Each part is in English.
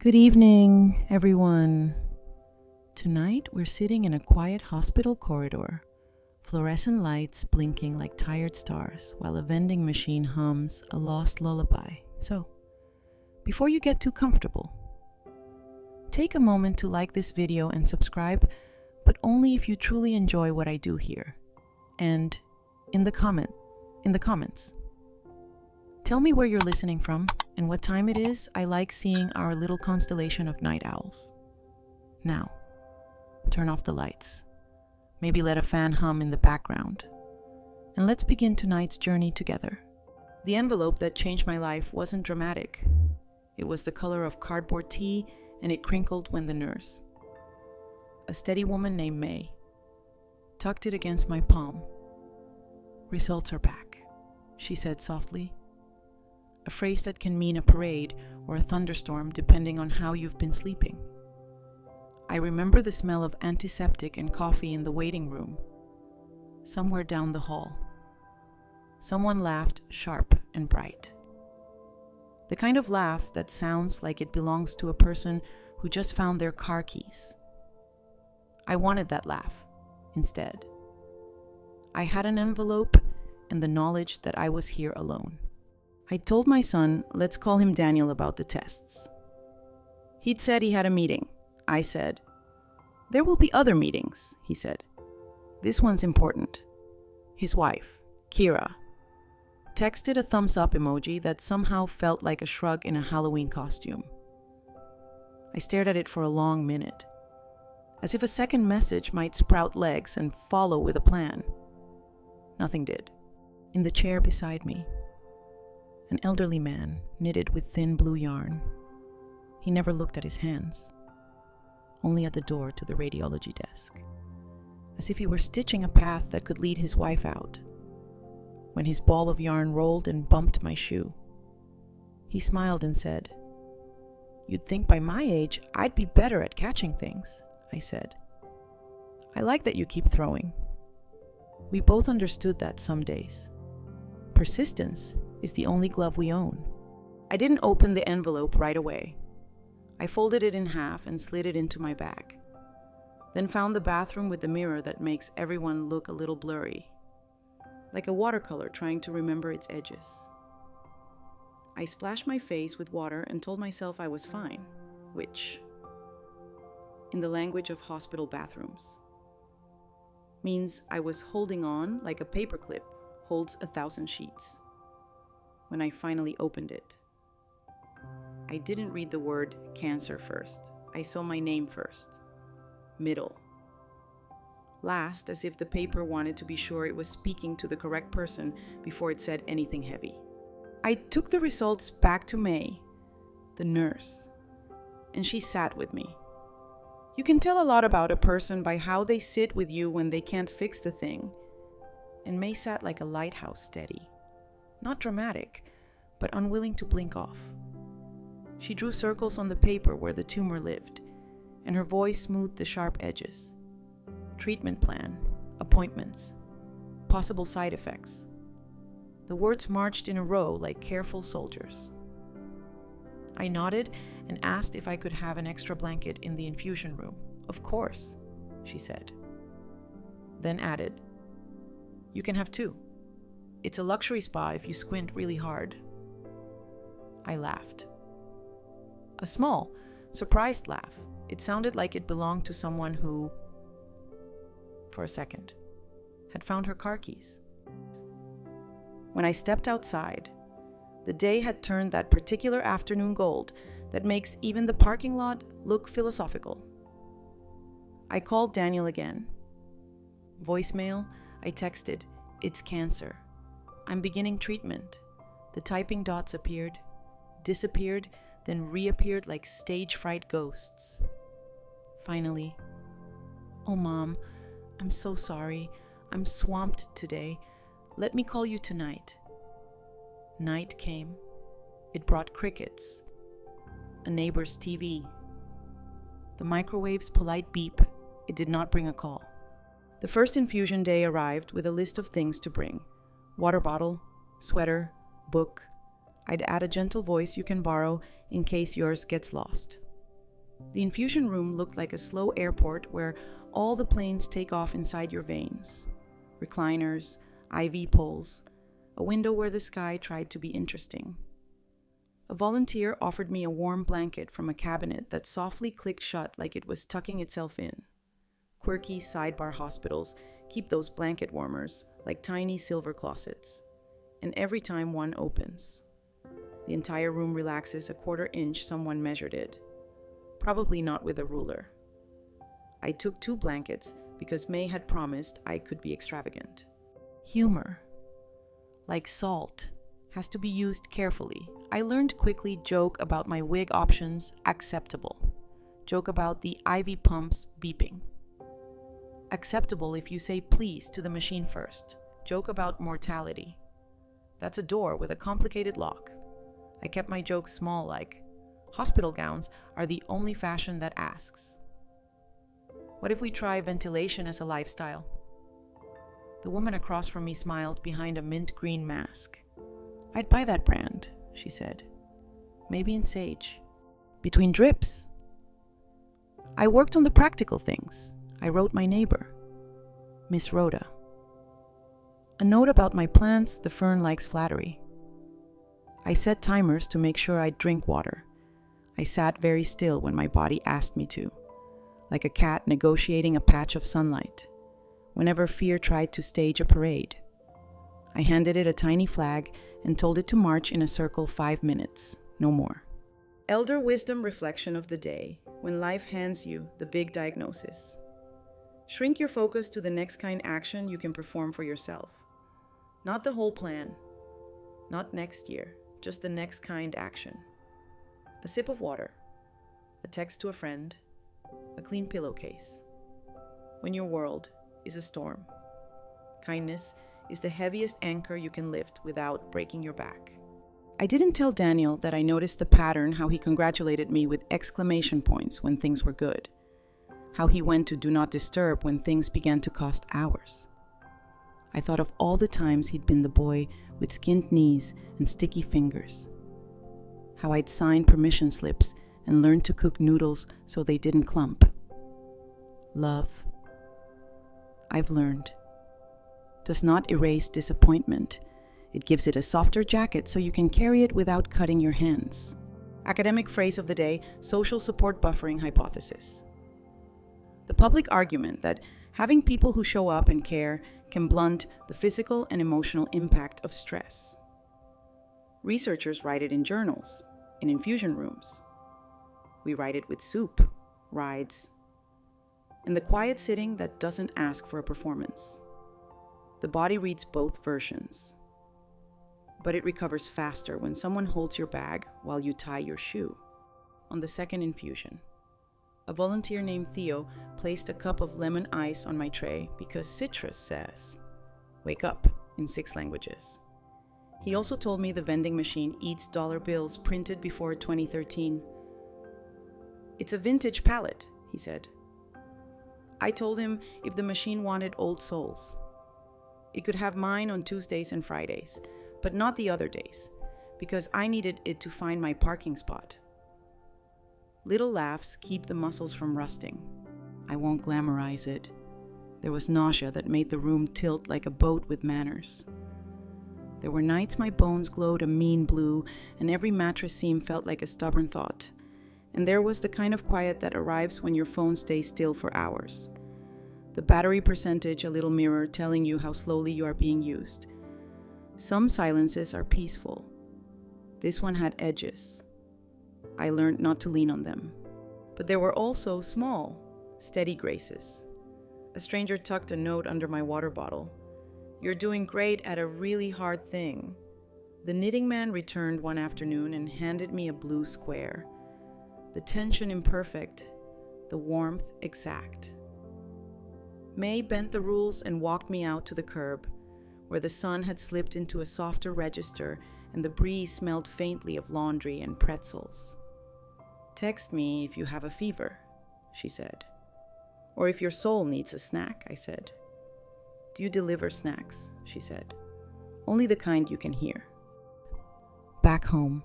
Good evening, everyone. Tonight, we're sitting in a quiet hospital corridor, fluorescent lights blinking like tired stars while a vending machine hums a lost lullaby. So, before you get too comfortable, take a moment to like this video and subscribe, but only if you truly enjoy what I do here. And in the comments, tell me where you're listening from and what time it is. I like seeing our little constellation of night owls. Now, turn off the lights. Maybe let a fan hum in the background. And let's begin tonight's journey together. The envelope that changed my life wasn't dramatic. It was the color of cardboard tea, and it crinkled when the nurse, a steady woman named May, tucked it against my palm. "Results are back," she said softly. A phrase that can mean a parade or a thunderstorm depending on how you've been sleeping. I remember the smell of antiseptic and coffee in the waiting room. Somewhere down the hall, someone laughed sharp and bright. The kind of laugh that sounds like it belongs to a person who just found their car keys. I wanted that laugh instead. I had an envelope and the knowledge that I was here alone. I told my son, let's call him Daniel, about the tests. He'd said he had a meeting. I said, there will be other meetings, he said. This one's important. His wife, Kira, texted a thumbs up emoji that somehow felt like a shrug in a Halloween costume. I stared at it for a long minute, as if a second message might sprout legs and follow with a plan. Nothing did. In the chair beside me, an elderly man knitted with thin blue yarn. He never looked at his hands, only at the door to the radiology desk, as if he were stitching a path that could lead his wife out. When his ball of yarn rolled and bumped my shoe, he smiled and said, "You'd think by my age I'd be better at catching things," I said. "I like that you keep throwing." We both understood that some days persistence is the only glove we own. I didn't open the envelope right away. I folded it in half and slid it into my bag, then found the bathroom with the mirror that makes everyone look a little blurry, like a watercolor trying to remember its edges. I splashed my face with water and told myself I was fine, which, in the language of hospital bathrooms, means I was holding on like a paperclip holds 1,000 sheets. When I finally opened it, I didn't read the word cancer first. I saw my name first. Middle. Last, as if the paper wanted to be sure it was speaking to the correct person before it said anything heavy. I took the results back to May, the nurse, and she sat with me. You can tell a lot about a person by how they sit with you when they can't fix the thing. And May sat like a lighthouse, steady. Not dramatic, but unwilling to blink off. She drew circles on the paper where the tumor lived, and her voice smoothed the sharp edges. Treatment plan, appointments, possible side effects. The words marched in a row like careful soldiers. I nodded and asked if I could have an extra blanket in the infusion room. "Of course," she said. Then added, "You can have 2. It's a luxury spa if you squint really hard." I laughed. A small, surprised laugh. It sounded like it belonged to someone who, for a second, had found her car keys. When I stepped outside, the day had turned that particular afternoon gold that makes even the parking lot look philosophical. I called Daniel again. Voicemail, I texted, "It's cancer. I'm beginning treatment." The typing dots appeared, disappeared, then reappeared like stage fright ghosts. Finally, "Oh, Mom, I'm so sorry. I'm swamped today. Let me call you tonight." Night came. It brought crickets, a neighbor's TV, the microwave's polite beep. It did not bring a call. The first infusion day arrived with a list of things to bring: water bottle, sweater, book. I'd add a gentle voice you can borrow in case yours gets lost. The infusion room looked like a slow airport where all the planes take off inside your veins. Recliners, IV poles, a window where the sky tried to be interesting. A volunteer offered me a warm blanket from a cabinet that softly clicked shut like it was tucking itself in. Quirky sidebar hospitals keep those blanket warmers like tiny silver closets, and every time one opens, the entire room relaxes a quarter inch someone measured it, probably not with a ruler. I took 2 blankets because May had promised I could be extravagant. Humor, like salt, has to be used carefully. I learned quickly joke about my wig options acceptable. Joke about the IV pumps beeping. Acceptable if you say please to the machine first. Joke about mortality. That's a door with a complicated lock. I kept my jokes small, like, hospital gowns are the only fashion that asks. What if we try ventilation as a lifestyle? The woman across from me smiled behind a mint green mask. I'd buy that brand, she said. Maybe in Sage. Between drips. I worked on the practical things. I wrote my neighbor, Miss Rhoda. A note about my plants, the fern likes flattery. I set timers to make sure I'd drink water. I sat very still when my body asked me to, like a cat negotiating a patch of sunlight, whenever fear tried to stage a parade. I handed it a tiny flag and told it to march in a circle 5 minutes, no more. Elder wisdom reflection of the day, when life hands you the big diagnosis. Shrink your focus to the next kind action you can perform for yourself. Not the whole plan. Not next year, just the next kind action. A sip of water. A text to a friend. A clean pillowcase. When your world is a storm. Kindness is the heaviest anchor you can lift without breaking your back. I didn't tell Daniel that I noticed the pattern how he congratulated me with exclamation points when things were good. How he went to do not disturb when things began to cost hours. I thought of all the times he'd been the boy with skinned knees and sticky fingers. How I'd signed permission slips and learned to cook noodles so they didn't clump. Love, I've learned, does not erase disappointment. It gives it a softer jacket so you can carry it without cutting your hands. Academic phrase of the day, social support buffering hypothesis. The public argument that having people who show up and care can blunt the physical and emotional impact of stress. Researchers write it in journals, in infusion rooms. We write it with soup, rides, and the quiet sitting that doesn't ask for a performance. The body reads both versions, but it recovers faster when someone holds your bag while you tie your shoe. On the second infusion, a volunteer named Theo placed a cup of lemon ice on my tray because citrus says, "Wake up," in 6 languages. He also told me the vending machine eats dollar bills printed before 2013. It's a vintage palette, he said. I told him if the machine wanted old souls, it could have mine on Tuesdays and Fridays, but not the other days, because I needed it to find my parking spot. Little laughs keep the muscles from rusting. I won't glamorize it. There was nausea that made the room tilt like a boat with manners. There were nights my bones glowed a mean blue, and every mattress seam felt like a stubborn thought. And there was the kind of quiet that arrives when your phone stays still for hours. The battery percentage, a little mirror telling you how slowly you are being used. Some silences are peaceful. This one had edges. I learned not to lean on them. But there were also small, steady graces. A stranger tucked a note under my water bottle. "You're doing great at a really hard thing." The knitting man returned one afternoon and handed me a blue square. The tension imperfect, the warmth exact. May bent the rules and walked me out to the curb, where the sun had slipped into a softer register and the breeze smelled faintly of laundry and pretzels. "Text me if you have a fever," she said. "Or if your soul needs a snack," I said. "Do you deliver snacks?" she said. "Only the kind you can hear." Back home,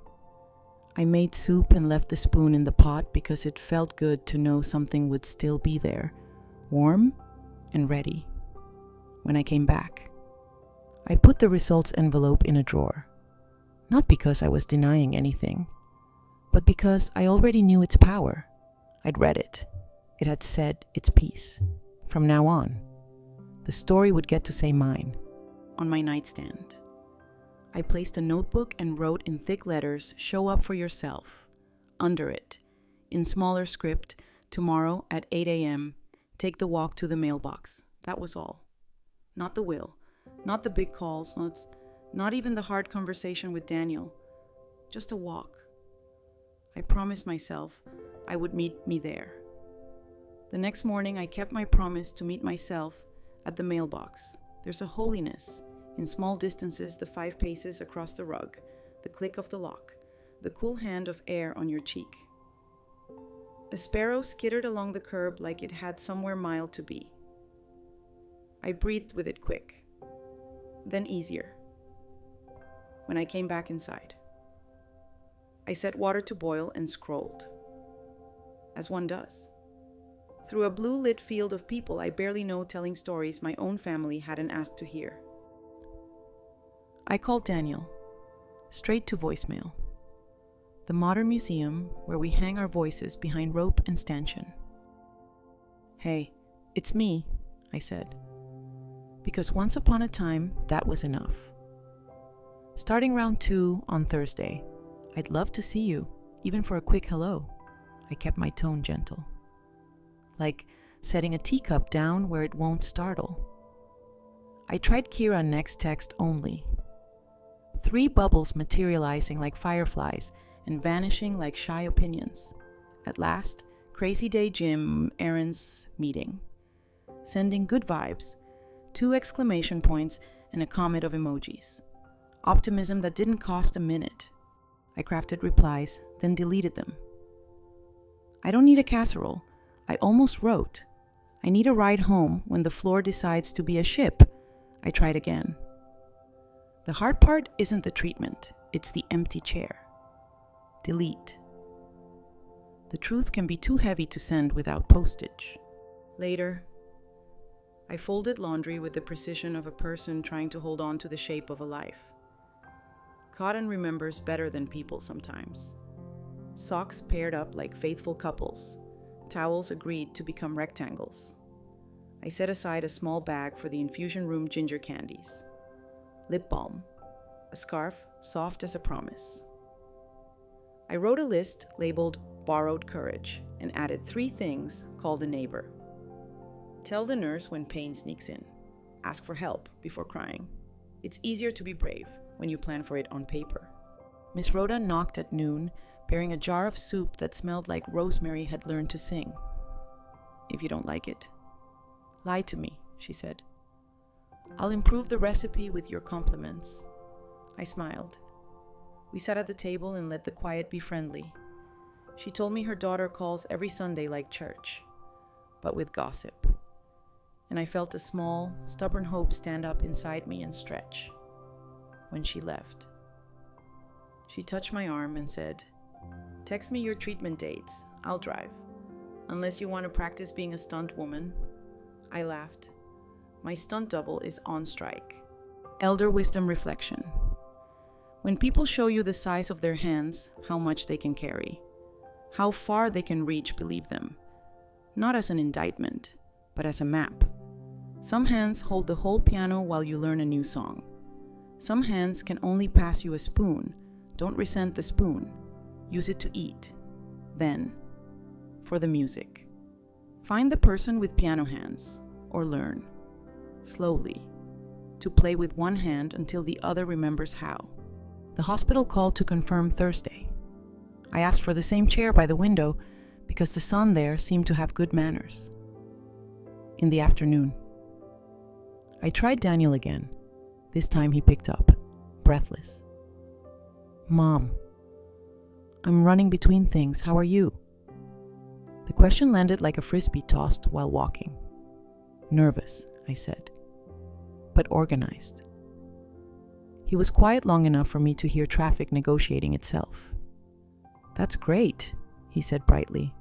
I made soup and left the spoon in the pot because it felt good to know something would still be there, warm and ready. When I came back, I put the results envelope in a drawer, not because I was denying anything, but because I already knew its power. I'd read it. It had said its piece. From now on, the story would get to say mine. On my nightstand, I placed a notebook and wrote in thick letters, "Show up for yourself." Under it, in smaller script, "Tomorrow at 8 a.m., take the walk to the mailbox." That was all. Not the will, not the big calls, not even the hard conversation with Daniel. Just a walk. I promised myself I would meet me there. The next morning, I kept my promise to meet myself at the mailbox. There's a holiness in small distances, the 5 paces across the rug, the click of the lock, the cool hand of air on your cheek. A sparrow skittered along the curb like it had somewhere mild to be. I breathed with it quick, then easier. When I came back inside, I set water to boil and scrolled, as one does. Through a blue-lit field of people I barely know telling stories my own family hadn't asked to hear. I called Daniel, straight to voicemail. The modern museum where we hang our voices behind rope and stanchion. "Hey, it's me," I said. Because once upon a time, that was enough. "Starting round 2 on Thursday. I'd love to see you, even for a quick hello." I kept my tone gentle. Like setting a teacup down where it won't startle. I tried Kira next text only. 3 bubbles materializing like fireflies and vanishing like shy opinions. At last, crazy day gym, errands, meeting. Sending good vibes, 2 exclamation points and a comet of emojis. Optimism that didn't cost a minute. I crafted replies, then deleted them. I don't need a casserole. I almost wrote. I need a ride home when the floor decides to be a ship. I tried again. The hard part isn't the treatment, it's the empty chair. Delete. The truth can be too heavy to send without postage. Later, I folded laundry with the precision of a person trying to hold on to the shape of a life. Cotton remembers better than people sometimes. Socks paired up like faithful couples. Towels agreed to become rectangles. I set aside a small bag for the infusion room ginger candies. Lip balm. A scarf soft as a promise. I wrote a list labeled "Borrowed Courage" and added 3 things called the neighbor. Tell the nurse when pain sneaks in. Ask for help before crying. It's easier to be brave when you plan for it on paper. Miss Rhoda knocked at noon, bearing a jar of soup that smelled like Rosemary had learned to sing. "If you don't like it, lie to me," she said. "I'll improve the recipe with your compliments." I smiled. We sat at the table and let the quiet be friendly. She told me her daughter calls every Sunday like church, but with gossip. And I felt a small, stubborn hope stand up inside me and stretch. When she left, she touched my arm and said, "Text me your treatment dates. I'll drive. Unless you want to practice being a stunt woman." I laughed. My stunt double is on strike. Elder wisdom reflection. When people show you the size of their hands, how much they can carry, how far they can reach, believe them. Not as an indictment, but as a map. Some hands hold the whole piano while you learn a new song. Some hands can only pass you a spoon. Don't resent the spoon. Use it to eat. Then, for the music. Find the person with piano hands, or learn, slowly, to play with one hand until the other remembers how. The hospital called to confirm Thursday. I asked for the same chair by the window because the sun there seemed to have good manners. In the afternoon, I tried Daniel again. This time he picked up, breathless. "Mom, I'm running between things. How are you?" The question landed like a frisbee tossed while walking. "Nervous," I said, "but organized." He was quiet long enough for me to hear traffic negotiating itself. That's great, he said brightly.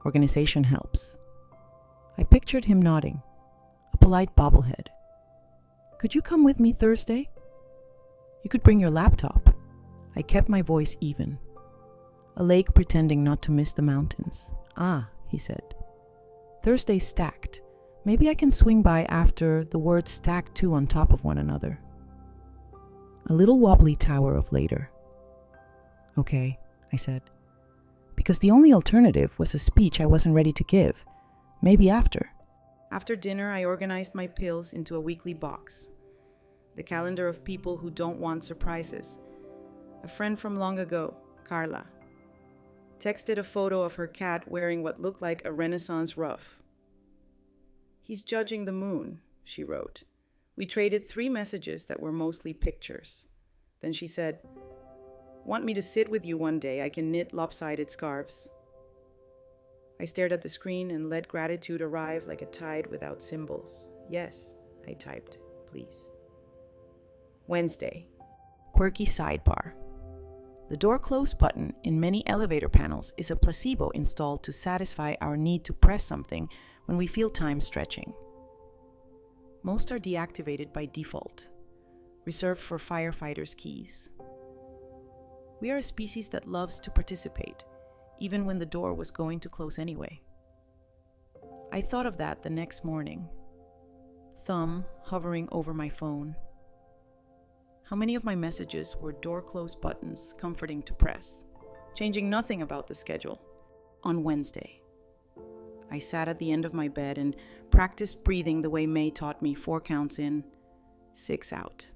Organization helps. I pictured him nodding, a polite bobblehead. Could you come with me Thursday? You could bring your laptop. I kept my voice even. A lake pretending not to miss the mountains. Ah, he said. Thursday's stacked. Maybe I can swing by after. The words stacked two on top of one another. A little wobbly tower of later. Okay, I said. Because the only alternative was a speech I wasn't ready to give. Maybe after. After dinner, I organized my pills into a weekly box. The calendar of people who don't want surprises. A friend from long ago, Carla, texted a photo of her cat wearing what looked like a Renaissance ruff. He's judging the moon, she wrote. We traded 3 messages that were mostly pictures. Then she said, want me to sit with you one day? I can knit lopsided scarves. I stared at the screen and let gratitude arrive like a tide without symbols. Yes, I typed, please. Wednesday. Quirky sidebar. The door close button in many elevator panels is a placebo installed to satisfy our need to press something when we feel time stretching. Most are deactivated by default, reserved for firefighters' keys. We are a species that loves to participate, even when the door was going to close anyway. I thought of that the next morning, thumb hovering over my phone. How many of my messages were door close buttons comforting to press, changing nothing about the schedule? On Wednesday, I sat at the end of my bed and practiced breathing the way May taught me, 4 counts in, 6 out.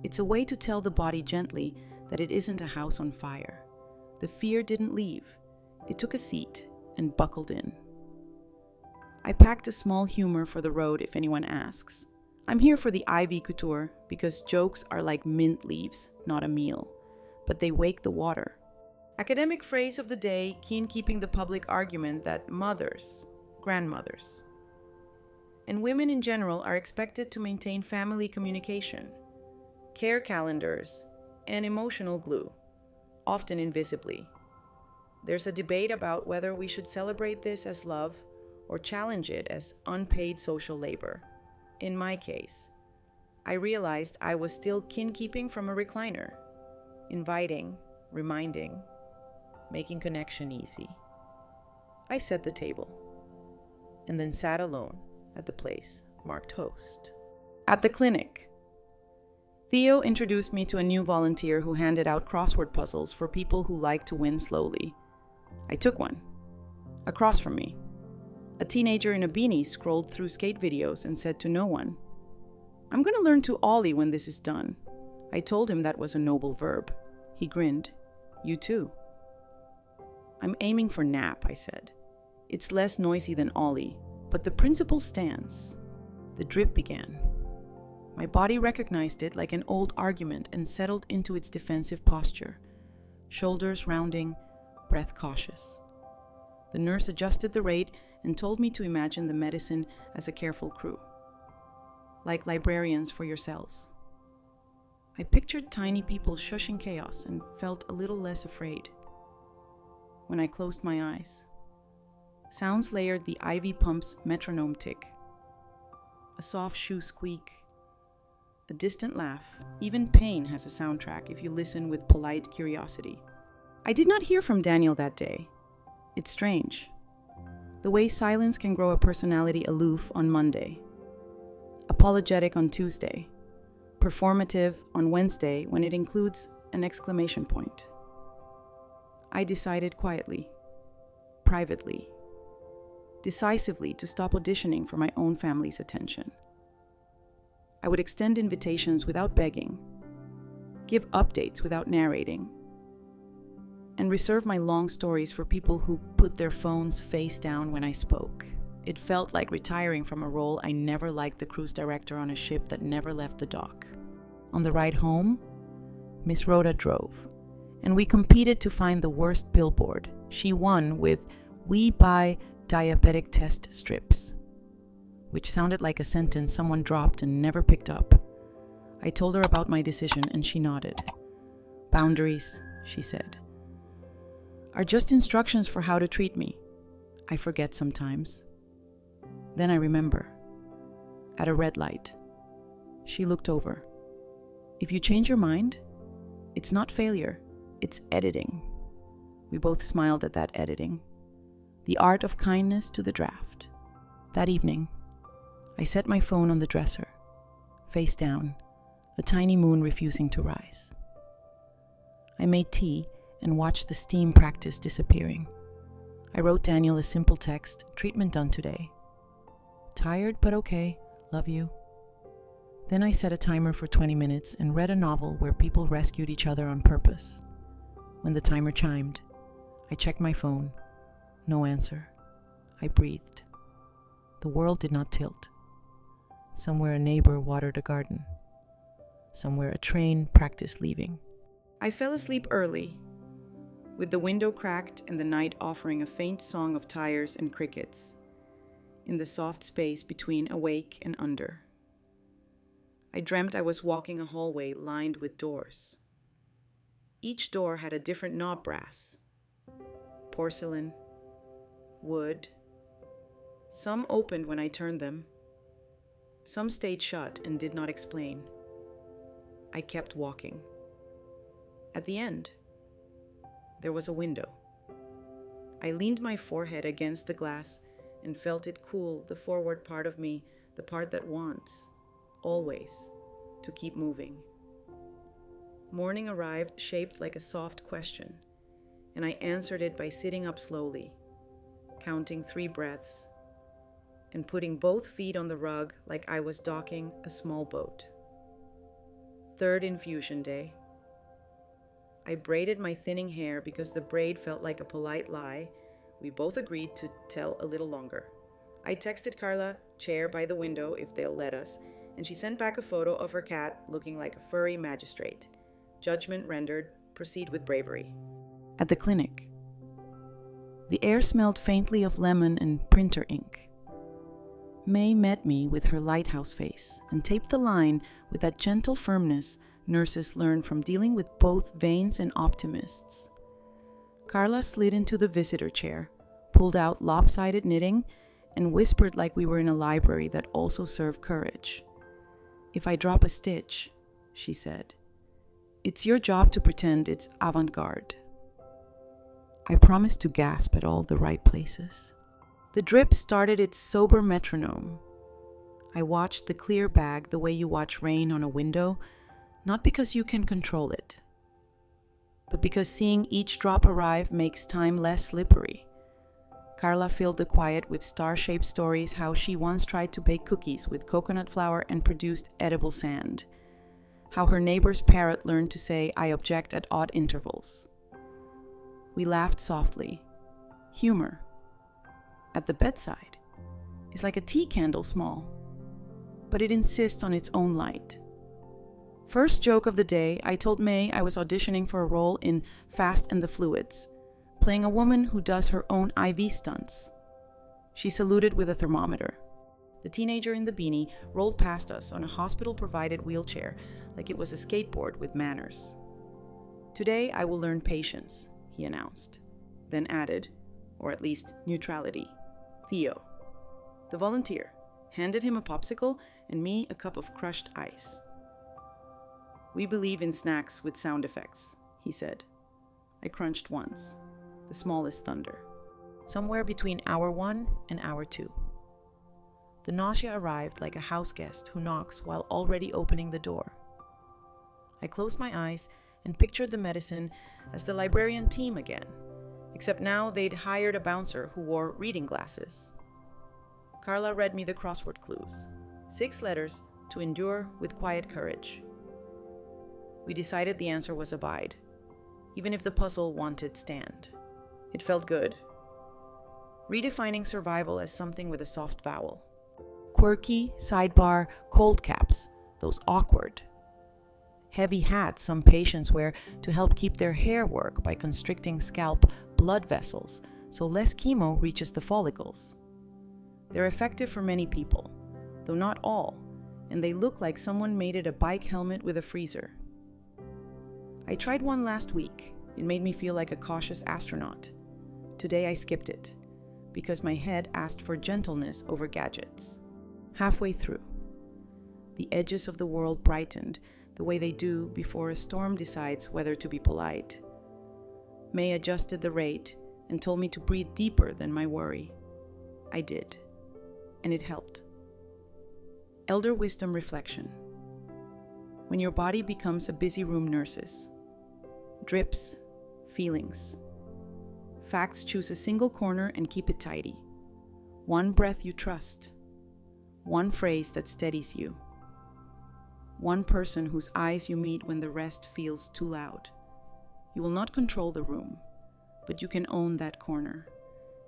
It's a way to tell the body gently that it isn't a house on fire. The fear didn't leave. It took a seat and buckled in. I packed a small humor for the road if anyone asks. I'm here for the Ivy couture because jokes are like mint leaves, not a meal, but they wake the water. Academic phrase of the day, keen keeping the public argument that mothers, grandmothers, and women in general are expected to maintain family communication, care calendars, and emotional glue, often invisibly. There's a debate about whether we should celebrate this as love or challenge it as unpaid social labor. In my case, I realized I was still kin-keeping from a recliner, inviting, reminding, making connection easy. I set the table, and then sat alone at the place marked host. At the clinic, Theo introduced me to a new volunteer who handed out crossword puzzles for people who like to win slowly. I took one. Across from me, a teenager in a beanie scrolled through skate videos and said to no one, I'm going to learn to ollie when this is done. I told him that was a noble verb. He grinned. You too. I'm aiming for nap, I said. It's less noisy than ollie, but the principle stands. The drip began. My body recognized it like an old argument and settled into its defensive posture. Shoulders rounding, breath cautious. The nurse adjusted the rate and told me to imagine the medicine as a careful crew, like librarians for your cells. I pictured tiny people shushing chaos and felt a little less afraid. When I closed my eyes, sounds layered the IV pump's metronome tick, a soft shoe squeak, a distant laugh. Even pain has a soundtrack if you listen with polite curiosity. I did not hear from Daniel that day. It's strange. The way silence can grow a personality aloof on Monday, apologetic on Tuesday, performative on Wednesday when it includes an exclamation point. I decided quietly, privately, decisively to stop auditioning for my own family's attention. I would extend invitations without begging, give updates without narrating, and reserve my long stories for people who put their phones face down when I spoke. It felt like retiring from a role I never liked, the cruise director on a ship that never left the dock. On the ride home, Miss Rhoda drove, and we competed to find the worst billboard. She won with "We buy diabetic test strips," which sounded like a sentence someone dropped and never picked up. I told her about my decision and she nodded. Boundaries, she said. are just instructions for how to treat me. I forget sometimes. Then I remember. At a red light. She looked over. If you change your mind, it's not failure, it's editing. We both smiled at that editing. The art of kindness to the draft. That evening, I set my phone on the dresser, face down, a tiny moon refusing to rise. I made tea and watched the steam practice disappearing. I wrote Daniel a simple text, treatment done today. Tired but okay, love you. Then I set a timer for 20 minutes and read a novel where people rescued each other on purpose. When the timer chimed, I checked my phone. No answer. I breathed. The world did not tilt. Somewhere a neighbor watered a garden. Somewhere a train practiced leaving. I fell asleep early, with the window cracked and the night offering a faint song of tires and crickets, in the soft space between awake and under. I dreamt I was walking a hallway lined with doors. Each door had a different knob brass. Porcelain, wood. Some opened when I turned them. Some stayed shut and did not explain. I kept walking. At the end, there was a window. I leaned my forehead against the glass and felt it cool the forward part of me, the part that wants, always, to keep moving. Morning arrived shaped like a soft question, and I answered it by sitting up slowly, counting 3 breaths, and putting both feet on the rug like I was docking a small boat. 3rd infusion day. I braided my thinning hair because the braid felt like a polite lie. We both agreed to tell a little longer. I texted Carla, chair by the window if they'll let us, and she sent back a photo of her cat looking like a furry magistrate. Judgment rendered, proceed with bravery. At the clinic, the air smelled faintly of lemon and printer ink. May met me with her lighthouse face and taped the line with that gentle firmness nurses learn from dealing with both vains and optimists. Carla slid into the visitor chair, pulled out lopsided knitting, and whispered like we were in a library that also served courage. If I drop a stitch, she said, it's your job to pretend it's avant-garde. I promised to gasp at all the right places. The drip started its sober metronome. I watched the clear bag the way you watch rain on a window, not because you can control it, but because seeing each drop arrive makes time less slippery. Carla filled the quiet with star-shaped stories how she once tried to bake cookies with coconut flour and produced edible sand. How her neighbor's parrot learned to say, I object at odd intervals. We laughed softly. Humor, at the bedside, is like a tea candle small, but it insists on its own light. First joke of the day, I told May I was auditioning for a role in Fast and the Fluids, playing a woman who does her own IV stunts. She saluted with a thermometer. The teenager in the beanie rolled past us on a hospital-provided wheelchair like it was a skateboard with manners. Today I will learn patience, he announced, then added, or at least neutrality, Theo. The volunteer handed him a popsicle and me a cup of crushed ice. We believe in snacks with sound effects, he said. I crunched once, the smallest thunder, somewhere between hour 1 and hour 2. The nausea arrived like a house guest who knocks while already opening the door. I closed my eyes and pictured the medicine as the librarian team again, except now they'd hired a bouncer who wore reading glasses. Carla read me the crossword clues, 6 letters to endure with quiet courage. We decided the answer was abide, even if the puzzle wanted stand. It felt good. Redefining survival as something with a soft vowel. Quirky, sidebar, cold caps, those awkward. Heavy hats some patients wear to help keep their hair work by constricting scalp blood vessels so less chemo reaches the follicles. They're effective for many people, though not all, and they look like someone made it a bike helmet with a freezer. I tried one last week, It made me feel like a cautious astronaut. Today I skipped it, because my head asked for gentleness over gadgets. Halfway through, the edges of the world brightened the way they do before a storm decides whether to be polite. May adjusted the rate and told me to breathe deeper than my worry. I did, and it helped. Elder wisdom reflection. When your body becomes a busy room nurses, drips, feelings. Facts choose a single corner and keep it tidy. One breath you trust. One phrase that steadies you. One person whose eyes you meet when the rest feels too loud. You will not control the room, but you can own that corner,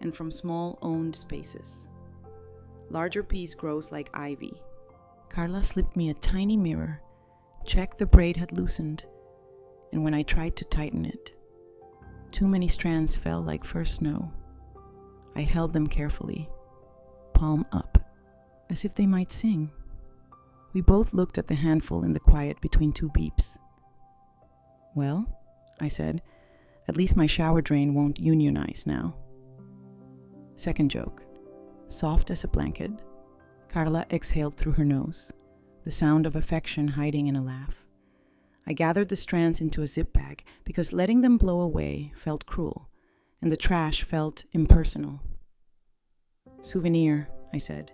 and from small owned spaces. Larger peace grows like ivy. Carla slipped me a tiny mirror, checked the braid had loosened, and when I tried to tighten it, too many strands fell like first snow. I held them carefully, palm up, as if they might sing. We both looked at the handful in the quiet between two beeps. Well, I said, at least my shower drain won't unionize now. Second joke. Soft as a blanket, Carla exhaled through her nose, the sound of affection hiding in a laugh. I gathered the strands into a zip bag because letting them blow away felt cruel, and the trash felt impersonal. Souvenir, I said.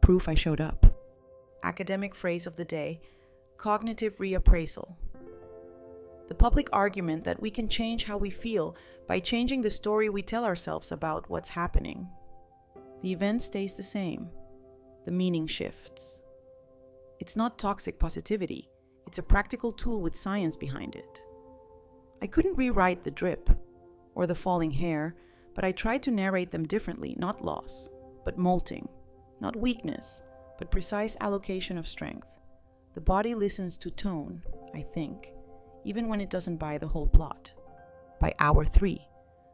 Proof I showed up. Academic phrase of the day, cognitive reappraisal. The public argument that we can change how we feel by changing the story we tell ourselves about what's happening. The event stays the same. The meaning shifts. It's not toxic positivity. It's a practical tool with science behind it. I couldn't rewrite the drip or the falling hair, but I tried to narrate them differently, not loss, but molting, not weakness, but precise allocation of strength. The body listens to tone, I think, even when it doesn't buy the whole plot. By hour 3,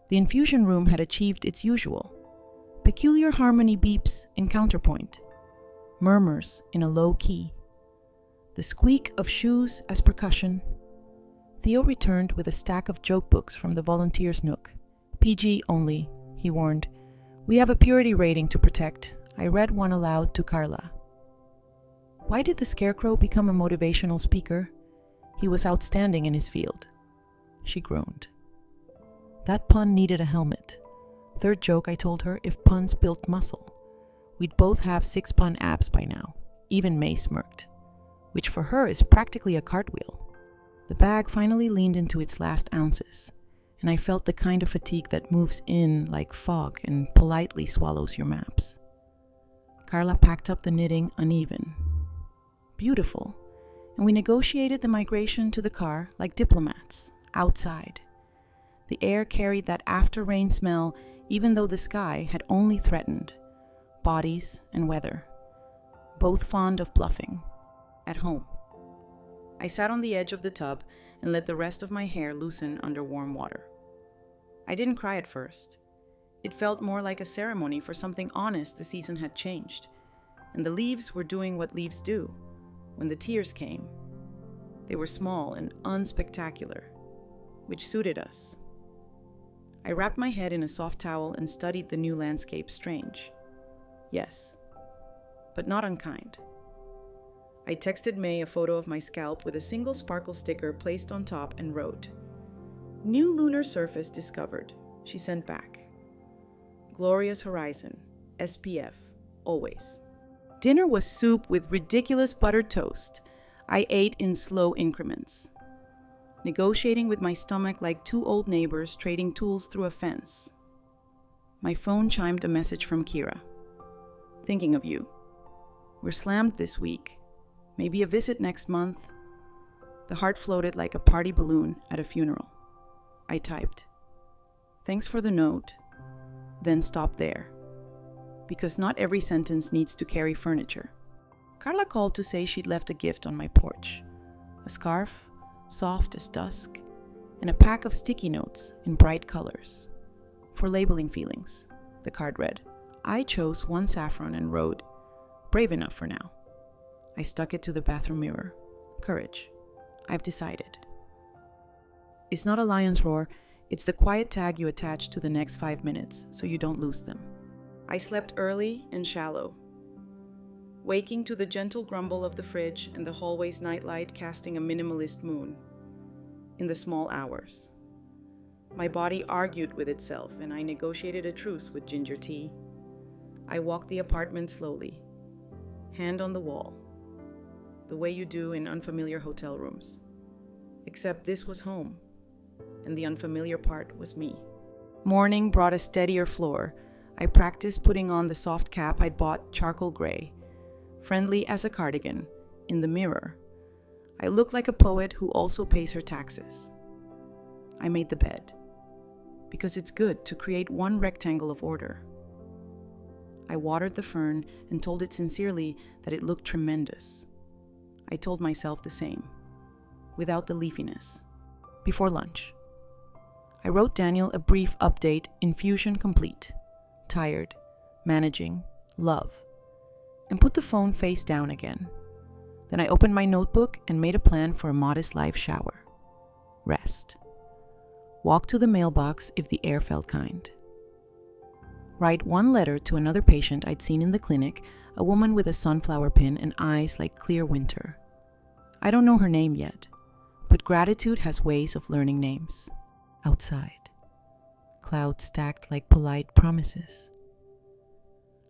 the infusion room had achieved its usual. Peculiar harmony beeps in counterpoint, murmurs in a low key, the squeak of shoes as percussion. Theo returned with a stack of joke books from the volunteers' nook. PG only, he warned. We have a purity rating to protect. I read one aloud to Carla. Why did the Scarecrow become a motivational speaker? He was outstanding in his field. She groaned. That pun needed a helmet. Third joke, I told her, if puns built muscle. We'd both have 6 pun abs by now. Even May smirked. Which for her is practically a cartwheel. The bag finally leaned into its last ounces, and I felt the kind of fatigue that moves in like fog and politely swallows your maps. Carla packed up the knitting uneven. Beautiful. And we negotiated the migration to the car like diplomats, outside. The air carried that after-rain smell even though the sky had only threatened. Bodies and weather. Both fond of bluffing. At home. I sat on the edge of the tub and let the rest of my hair loosen under warm water. I didn't cry at first. It felt more like a ceremony for something honest the season had changed, and the leaves were doing what leaves do. When the tears came, they were small and unspectacular, which suited us. I wrapped my head in a soft towel and studied the new landscape strange. Yes, but not unkind. I texted May a photo of my scalp with a single sparkle sticker placed on top and wrote, "New lunar surface discovered," she sent back. "Glorious horizon, SPF, always." Dinner was soup with ridiculous buttered toast. I ate in slow increments, negotiating with my stomach like 2 old neighbors trading tools through a fence. My phone chimed a message from Kira. "Thinking of you. We're slammed this week. Maybe a visit next month." The heart floated like a party balloon at a funeral. I typed, "Thanks for the note," then stopped there. Because not every sentence needs to carry furniture. Carla called to say she'd left a gift on my porch. A scarf, soft as dusk, and a pack of sticky notes in bright colors. For labeling feelings, the card read. I chose one saffron and wrote, "Brave enough for now." I stuck it to the bathroom mirror. Courage. I've decided. It's not a lion's roar, it's the quiet tag you attach to the next 5 minutes so you don't lose them. I slept early and shallow, waking to the gentle grumble of the fridge and the hallway's nightlight casting a minimalist moon in the small hours. My body argued with itself, and I negotiated a truce with ginger tea. I walked the apartment slowly, hand on the wall, the way you do in unfamiliar hotel rooms. Except this was home, and the unfamiliar part was me. Morning brought a steadier floor. I practiced putting on the soft cap I'd bought, charcoal gray, friendly as a cardigan, in the mirror. I looked like a poet who also pays her taxes. I made the bed, because it's good to create one rectangle of order. I watered the fern and told it sincerely that it looked tremendous. I told myself the same, without the leafiness. Before lunch, I wrote Daniel a brief update, infusion complete, tired, managing, love, and put the phone face down again. Then I opened my notebook and made a plan for a modest live shower. Rest. Walk to the mailbox if the air felt kind. Write one letter to another patient I'd seen in the clinic, a woman with a sunflower pin and eyes like clear winter. I don't know her name yet, but gratitude has ways of learning names. Outside, clouds stacked like polite promises.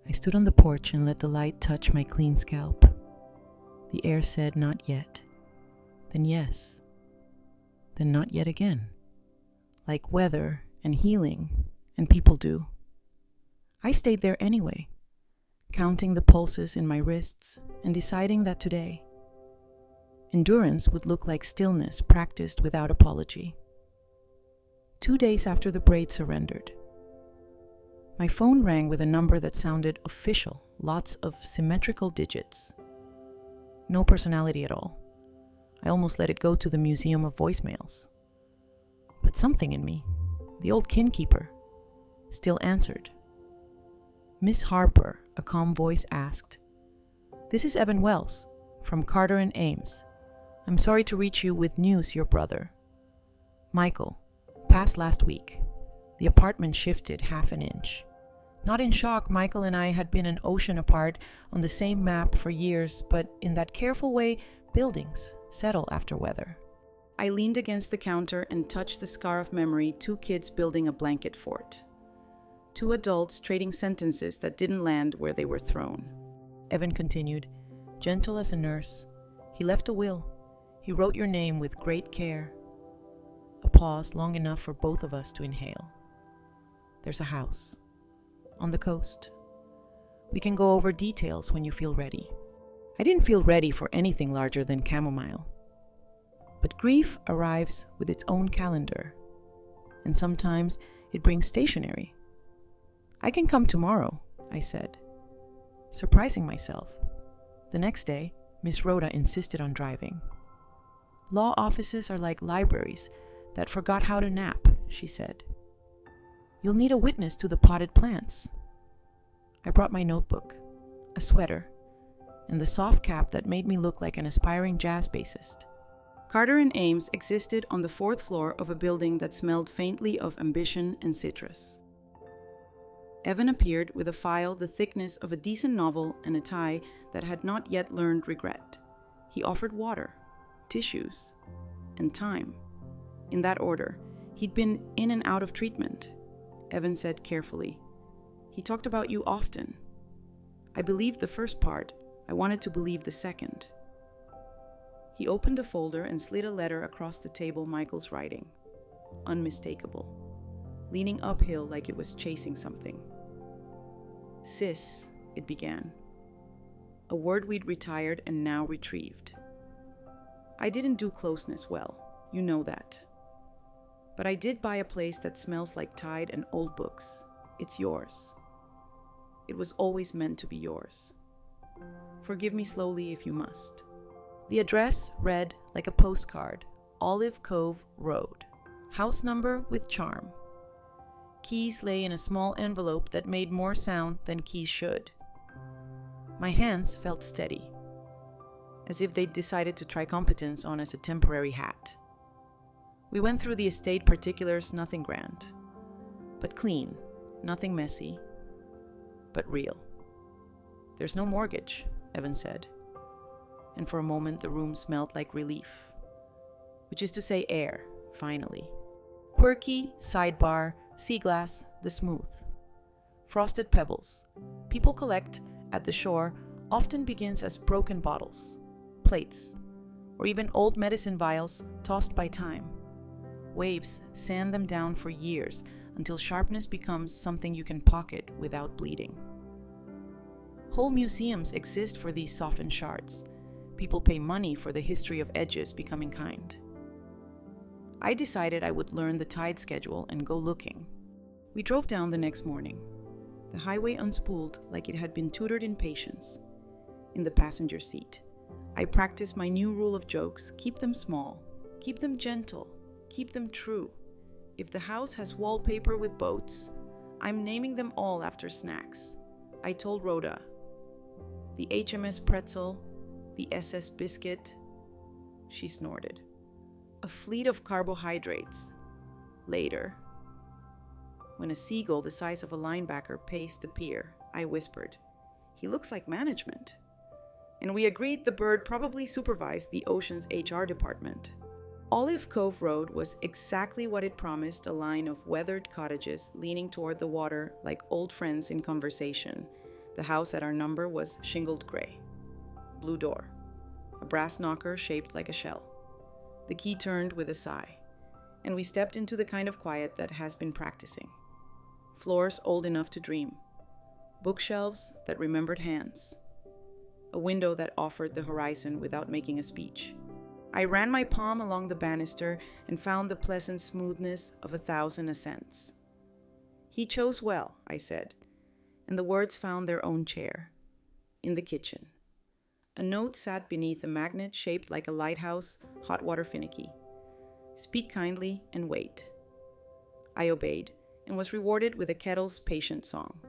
I stood on the porch and let the light touch my clean scalp. The air said not yet, then yes, then not yet again, like weather and healing and people do. I stayed there anyway, counting the pulses in my wrists and deciding that today, endurance would look like stillness practiced without apology. 2 days after the braid surrendered, my phone rang with a number that sounded official, lots of symmetrical digits. No personality at all. I almost let it go to the museum of voicemails. But something in me, the old kinkeeper, still answered. Miss Harper, a calm voice asked, "This is Evan Wells, from Carter and Ames. I'm sorry to reach you with news, your brother. Michael, passed last week. The apartment shifted half an inch. Not in shock, Michael and I had been an ocean apart on the same map for years, but in that careful way, buildings settle after weather." I leaned against the counter and touched the scar of memory, 2 kids building a blanket fort. 2 adults trading sentences that didn't land where they were thrown. Evan continued, gentle as a nurse. He left a will. He wrote your name with great care. A pause long enough for both of us to inhale. There's a house. On the coast. We can go over details when you feel ready. I didn't feel ready for anything larger than chamomile. But grief arrives with its own calendar. And sometimes it brings stationery. I can come tomorrow, I said, surprising myself. The next day, Miss Rhoda insisted on driving. Law offices are like libraries that forgot how to nap, she said. You'll need a witness to the potted plants. I brought my notebook, a sweater, and the soft cap that made me look like an aspiring jazz bassist. Carter and Ames existed on the 4th floor of a building that smelled faintly of ambition and citrus. Evan appeared with a file the thickness of a decent novel and a tie that had not yet learned regret. He offered water, tissues, and time. In that order, he'd been in and out of treatment. Evan said carefully. He talked about you often. I believed the first part. I wanted to believe the second. He opened a folder and slid a letter across the table Michael's writing. Unmistakable. Leaning uphill like it was chasing something. Sis, it began. A word we'd retired and now retrieved. I didn't do closeness well. You know that. But I did buy a place that smells like Tide and old books. It's yours. It was always meant to be yours. Forgive me slowly if you must. The address read like a postcard, Olive Cove Road. House number with charm. Keys lay in a small envelope that made more sound than keys should. My hands felt steady, as if they'd decided to try competence on as a temporary hat. We went through the estate particulars, nothing grand, but clean, nothing messy, but real. "There's no mortgage," Evan said. And for a moment the room smelled like relief, which is to say air, finally. Quirky, sidebar, sea glass, the smooth. Frosted pebbles. People collect at the shore often begins as broken bottles, plates, or even old medicine vials tossed by time. Waves sand them down for years until sharpness becomes something you can pocket without bleeding. Whole museums exist for these softened shards. People pay money for the history of edges becoming kind. I decided I would learn the tide schedule and go looking. We drove down the next morning. The highway unspooled like it had been tutored in patience. In the passenger seat, I practiced my new rule of jokes: keep them small, keep them gentle, keep them true. If the house has wallpaper with boats, I'm naming them all after snacks. I told Rhoda. The HMS pretzel, the SS biscuit. She snorted. A fleet of carbohydrates. Later. When a seagull the size of a linebacker paced the pier, I whispered, "He looks like management." And we agreed the bird probably supervised the ocean's HR department. Olive Cove Road was exactly what it promised, a line of weathered cottages leaning toward the water like old friends in conversation. The house at our number was shingled gray. Blue door. A brass knocker shaped like a shell. The key turned with a sigh, and we stepped into the kind of quiet that has been practicing. Floors old enough to dream. Bookshelves that remembered hands. A window that offered the horizon without making a speech. I ran my palm along the banister and found the pleasant smoothness of 1,000 ascents. "He chose well," I said, and the words found their own chair. In the kitchen. A note sat beneath a magnet shaped like a lighthouse, hot water finicky. "Speak kindly and wait." I obeyed and was rewarded with a kettle's patient song.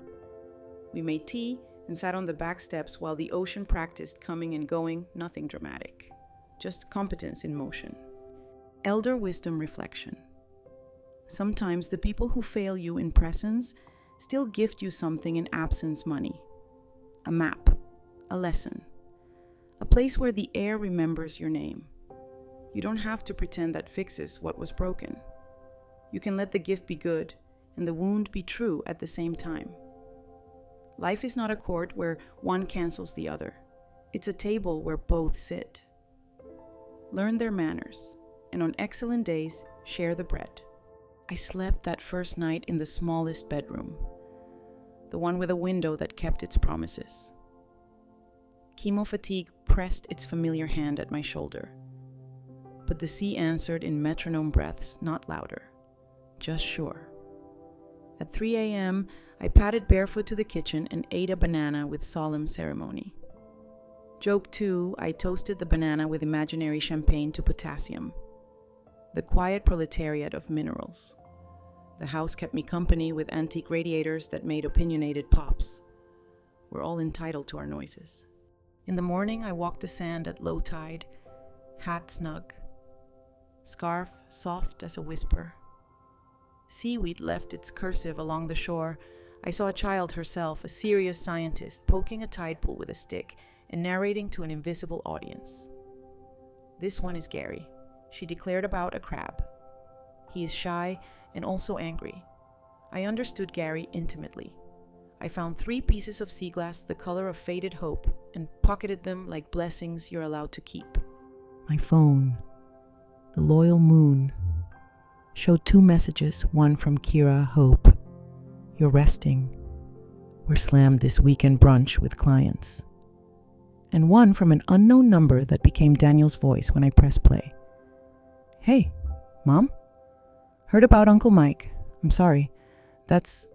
We made tea and sat on the back steps while the ocean practiced coming and going, nothing dramatic. Just competence in motion. Elder wisdom reflection. Sometimes the people who fail you in presence still gift you something in absence money. A map, a lesson, a place where the air remembers your name. You don't have to pretend that fixes what was broken. You can let the gift be good and the wound be true at the same time. Life is not a court where one cancels the other. It's a table where both sit. Learn their manners, and on excellent days, share the bread. I slept that first night in the smallest bedroom, the one with a window that kept its promises. Chemo fatigue pressed its familiar hand at my shoulder, but the sea answered in metronome breaths, not louder, just sure. At 3 a.m., I padded barefoot to the kitchen and ate a banana with solemn ceremony. Joke 2, I toasted the banana with imaginary champagne to potassium. The quiet proletariat of minerals. The house kept me company with antique radiators that made opinionated pops. We're all entitled to our noises. In the morning, I walked the sand at low tide, hat snug, scarf soft as a whisper. Seaweed left its cursive along the shore. I saw a child herself, a serious scientist, poking a tide pool with a stick and narrating to an invisible audience. "This one is Gary," she declared about a crab. "He is shy and also angry." I understood Gary intimately. I found 3 pieces of sea glass the color of faded hope and pocketed them like blessings you're allowed to keep. My phone, the loyal moon, showed 2 messages, one from Kira Hope. "You're resting. We're slammed this weekend brunch with clients." And one from an unknown number that became Daniel's voice when I pressed play. "Hey, Mom? Heard about Uncle Mike. I'm sorry. That's...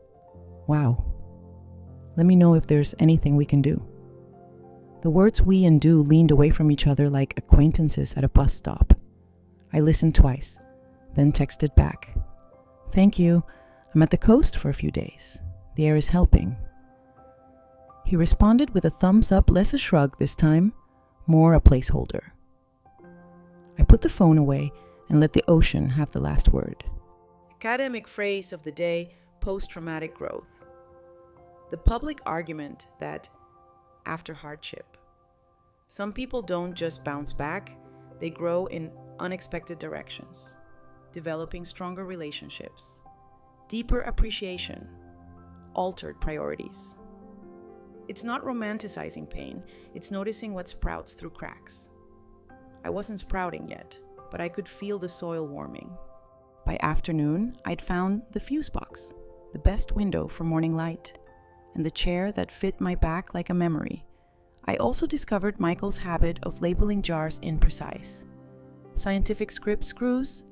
wow. Let me know if there's anything we can do." The words we and do leaned away from each other like acquaintances at a bus stop. I listened twice, then texted back. "Thank you. I'm at the coast for a few days. The air is helping." He responded with a thumbs up, less a shrug this time, more a placeholder. I put the phone away and let the ocean have the last word. Academic phrase of the day: post-traumatic growth. The public argument that after hardship, some people don't just bounce back, they grow in unexpected directions, developing stronger relationships, deeper appreciation, altered priorities. It's not romanticizing pain, it's noticing what sprouts through cracks. I wasn't sprouting yet, but I could feel the soil warming. By afternoon, I'd found the fuse box, the best window for morning light, and the chair that fit my back like a memory. I also discovered Michael's habit of labeling jars imprecise. Scientific script screws,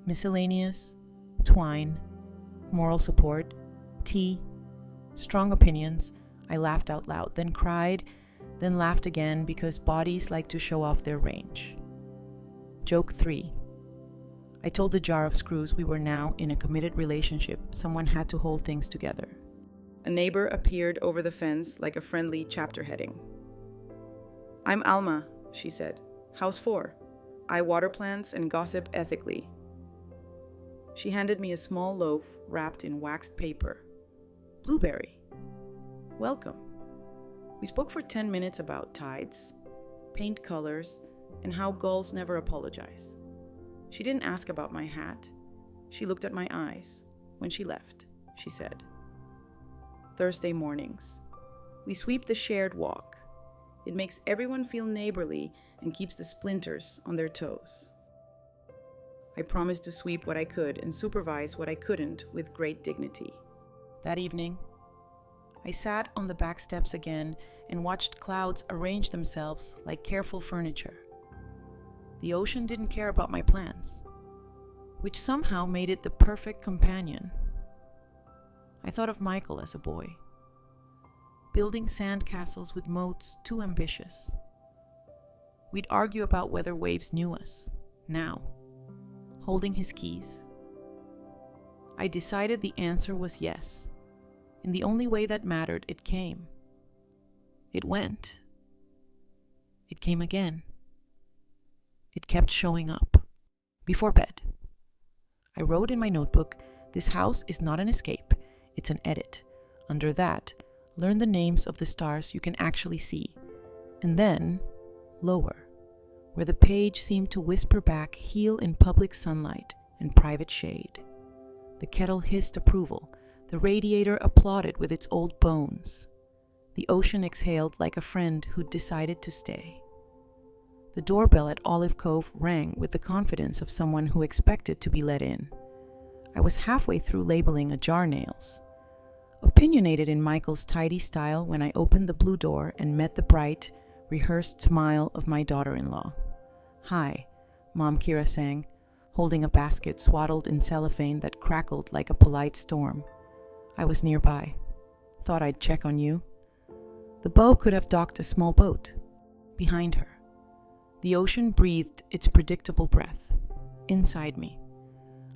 miscellaneous, twine, moral support, tea, strong opinions. I laughed out loud, then cried, then laughed again because bodies like to show off their range. Joke 3. I told the jar of screws we were now in a committed relationship. Someone had to hold things together. A neighbor appeared over the fence like a friendly chapter heading. "I'm Alma," she said. "House 4. I water plants and gossip ethically." She handed me a small loaf wrapped in waxed paper. "Blueberry. Welcome." We spoke for 10 minutes about tides, paint colors, and how gulls never apologize. She didn't ask about my hat. She looked at my eyes. When she left, she said, "Thursday mornings. We sweep the shared walk. It makes everyone feel neighborly and keeps the splinters on their toes." I promised to sweep what I could and supervise what I couldn't with great dignity. That evening, I sat on the back steps again and watched clouds arrange themselves like careful furniture. The ocean didn't care about my plans, which somehow made it the perfect companion. I thought of Michael as a boy, building sandcastles with moats too ambitious. We'd argue about whether waves knew us. Now, holding his keys, I decided the answer was yes. In the only way that mattered, it came. It went. It came again. It kept showing up. Before bed, I wrote in my notebook, "This house is not an escape, it's an edit." Under that, learn the names of the stars you can actually see. And then, lower, where the page seemed to whisper back, "Heal in public sunlight and private shade." The kettle hissed approval. The radiator applauded with its old bones. The ocean exhaled like a friend who'd decided to stay. The doorbell at Olive Cove rang with the confidence of someone who expected to be let in. I was halfway through labeling a jar nails, opinionated in Michael's tidy style when I opened the blue door and met the bright, rehearsed smile of my daughter-in-law. "Hi," Mom Kira sang, holding a basket swaddled in cellophane that crackled like a polite storm. I was nearby. "Thought I'd check on you." The bow could have docked a small boat. Behind her, the ocean breathed its predictable breath. Inside me,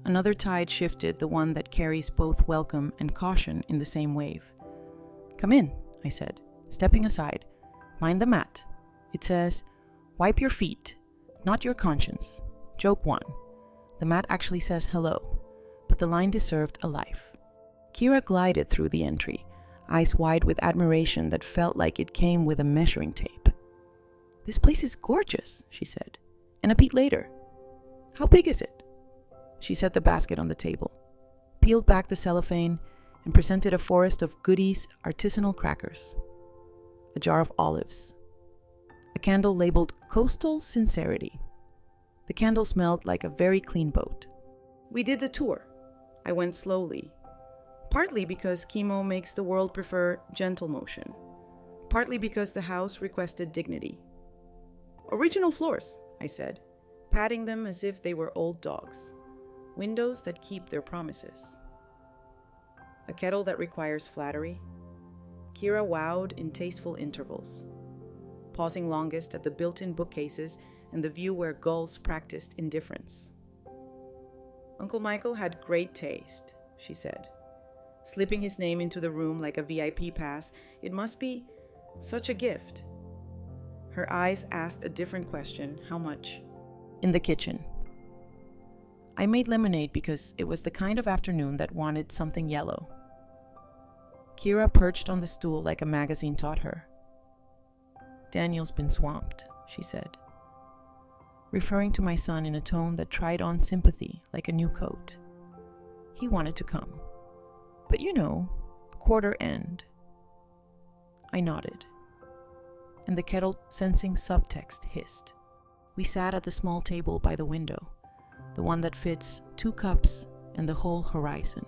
another tide shifted, the one that carries both welcome and caution in the same wave. "Come in," I said, stepping aside. "Mind the mat. It says, 'Wipe your feet, not your conscience.' Joke 1. The mat actually says hello, but the line deserved a life." Kira glided through the entry, eyes wide with admiration that felt like it came with a measuring tape. "This place is gorgeous," she said. And a beat later, "How big is it?" She set the basket on the table, peeled back the cellophane, and presented a forest of goodies, artisanal crackers, a jar of olives, a candle labeled Coastal Sincerity. The candle smelled like a very clean boat. We did the tour. I went slowly, partly because chemo makes the world prefer gentle motion, partly because the house requested dignity. "Original floors," I said, patting them as if they were old dogs. "Windows that keep their promises." A kettle that requires flattery. Kira wowed in tasteful intervals, pausing longest at the built-in bookcases and the view where gulls practiced indifference. "Uncle Michael had great taste," she said, slipping his name into the room like a VIP pass. "It must be such a gift." Her eyes asked a different question. "How much?" "In the kitchen." I made lemonade because it was the kind of afternoon that wanted something yellow. Kira perched on the stool like a magazine taught her. "Daniel's been swamped," she said, referring to my son in a tone that tried on sympathy like a new coat. "He wanted to come. But quarter end." I nodded, and the kettle, sensing subtext, hissed. We sat at the small table by the window, the one that fits 2 cups and the whole horizon.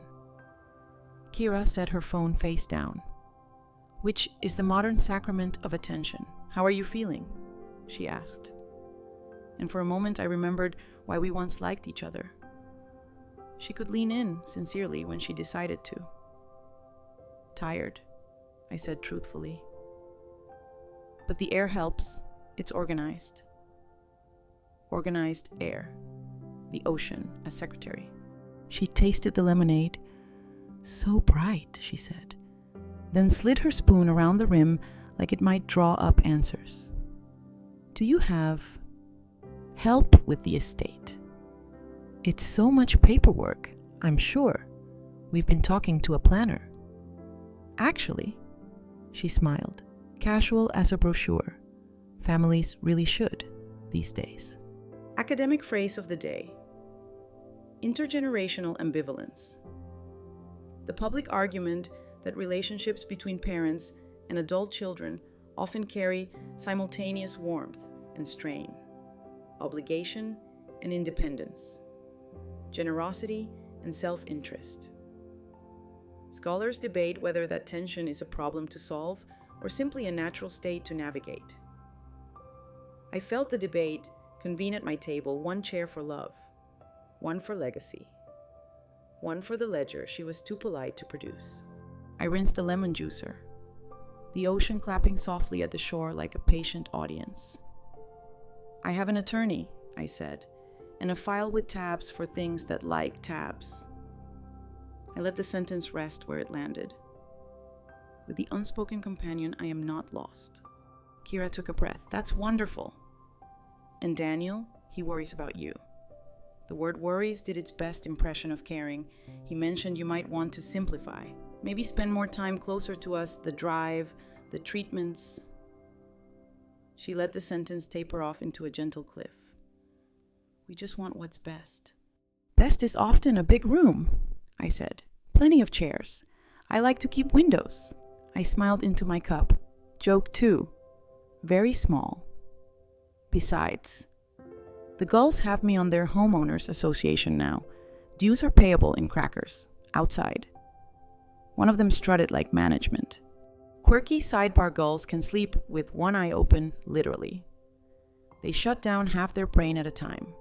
Kira set her phone face down. "Which is the modern sacrament of attention. How are you feeling?" she asked. And for a moment I remembered why we once liked each other. She could lean in sincerely when she decided to. "Tired," I said truthfully. "But the air helps. It's organized." Organized air. The ocean as secretary. She tasted the lemonade. "So bright," she said, then slid her spoon around the rim like it might draw up answers. "Do you have help with the estate? It's so much paperwork, I'm sure. We've been talking to a planner." "Actually," she smiled, casual as a brochure. Families really should these days. Academic phrase of the day: intergenerational ambivalence. The public argument that relationships between parents and adult children often carry simultaneous warmth and strain, obligation and independence, generosity and self-interest. Scholars debate whether that tension is a problem to solve or simply a natural state to navigate. I felt the debate convene at my table, 1 chair for love, 1 for legacy, 1 for the ledger she was too polite to produce. I rinsed the lemon juicer, the ocean clapping softly at the shore like a patient audience. "I have an attorney," I said, "and a file with tabs for things that like tabs." I let the sentence rest where it landed. With the unspoken companion, I am not lost. Kira took a breath. "That's wonderful. And Daniel, he worries about you." The word worries did its best impression of caring. He mentioned you might want to simplify. Maybe spend more time closer to us, the drive, the treatments. She let the sentence taper off into a gentle cliff. "We just want what's best." "Best is often a big room," I said. "Plenty of chairs. I like to keep windows." I smiled into my cup. "Joke too. Very small. Besides, the Gulls have me on their homeowners association now. Dues are payable in crackers, outside." One of them strutted like management. Quirky sidebar gulls can sleep with one eye open, literally. They shut down half their brain at a time.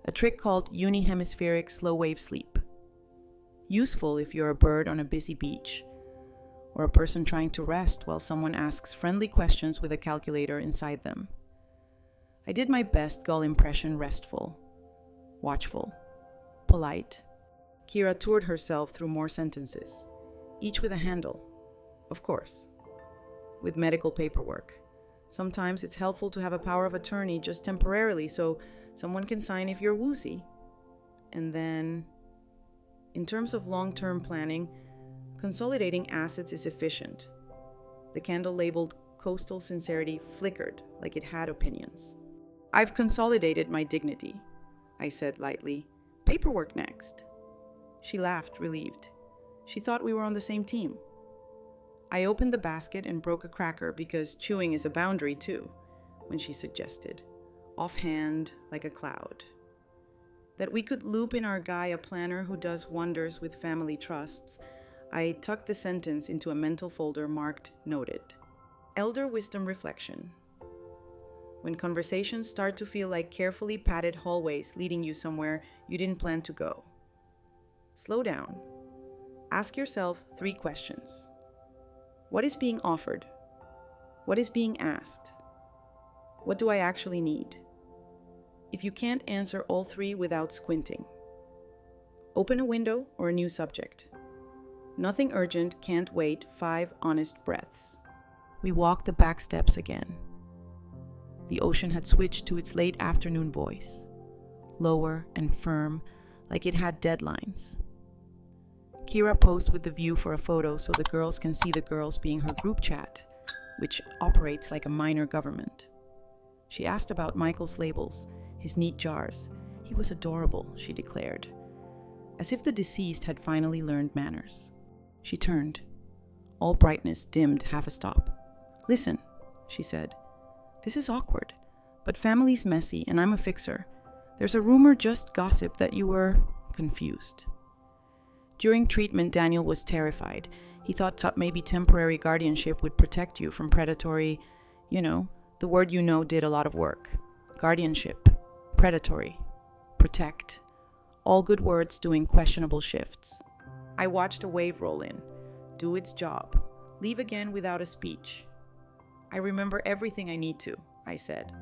A trick called unihemispheric slow-wave sleep. Useful if you're a bird on a busy beach, or a person trying to rest while someone asks friendly questions with a calculator inside them. I did my best gull impression: restful, watchful, polite. Kira toured herself through more sentences, each with a handle, of course, with medical paperwork. Sometimes it's helpful to have a power of attorney just temporarily so someone can sign if you're woozy. And then, in terms of long-term planning, consolidating assets is efficient. The candle labeled Coastal Sincerity flickered like it had opinions. "I've consolidated my dignity," I said lightly. "Paperwork next." She laughed, relieved. She thought we were on the same team. I opened the basket and broke a cracker because chewing is a boundary too, when she suggested, offhand like a cloud, that we could loop in our guy a planner who does wonders with family trusts. I tucked the sentence into a mental folder marked Noted. Elder wisdom reflection. When conversations start to feel like carefully padded hallways leading you somewhere you didn't plan to go, slow down. Ask yourself 3 questions. What is being offered? What is being asked? What do I actually need? If you can't answer all 3 without squinting, open a window or a new subject. Nothing urgent, can't wait, 5 honest breaths. We walked the back steps again. The ocean had switched to its late afternoon voice, lower and firm, like it had deadlines. Kira posed with the view for a photo so the girls can see the girls being her group chat, which operates like a minor government. She asked about Michael's labels, his neat jars. He was adorable, she declared, as if the deceased had finally learned manners. She turned. All brightness dimmed half a stop. "Listen," she said. "This is awkward, but family's messy and I'm a fixer. There's a rumor, just gossip, that you were confused." During treatment, Daniel was terrified. He thought maybe temporary guardianship would protect you from predatory, the word did a lot of work. Guardianship, predatory, protect. All good words doing questionable shifts. I watched a wave roll in, do its job, leave again without a speech. "I remember everything I need to," I said.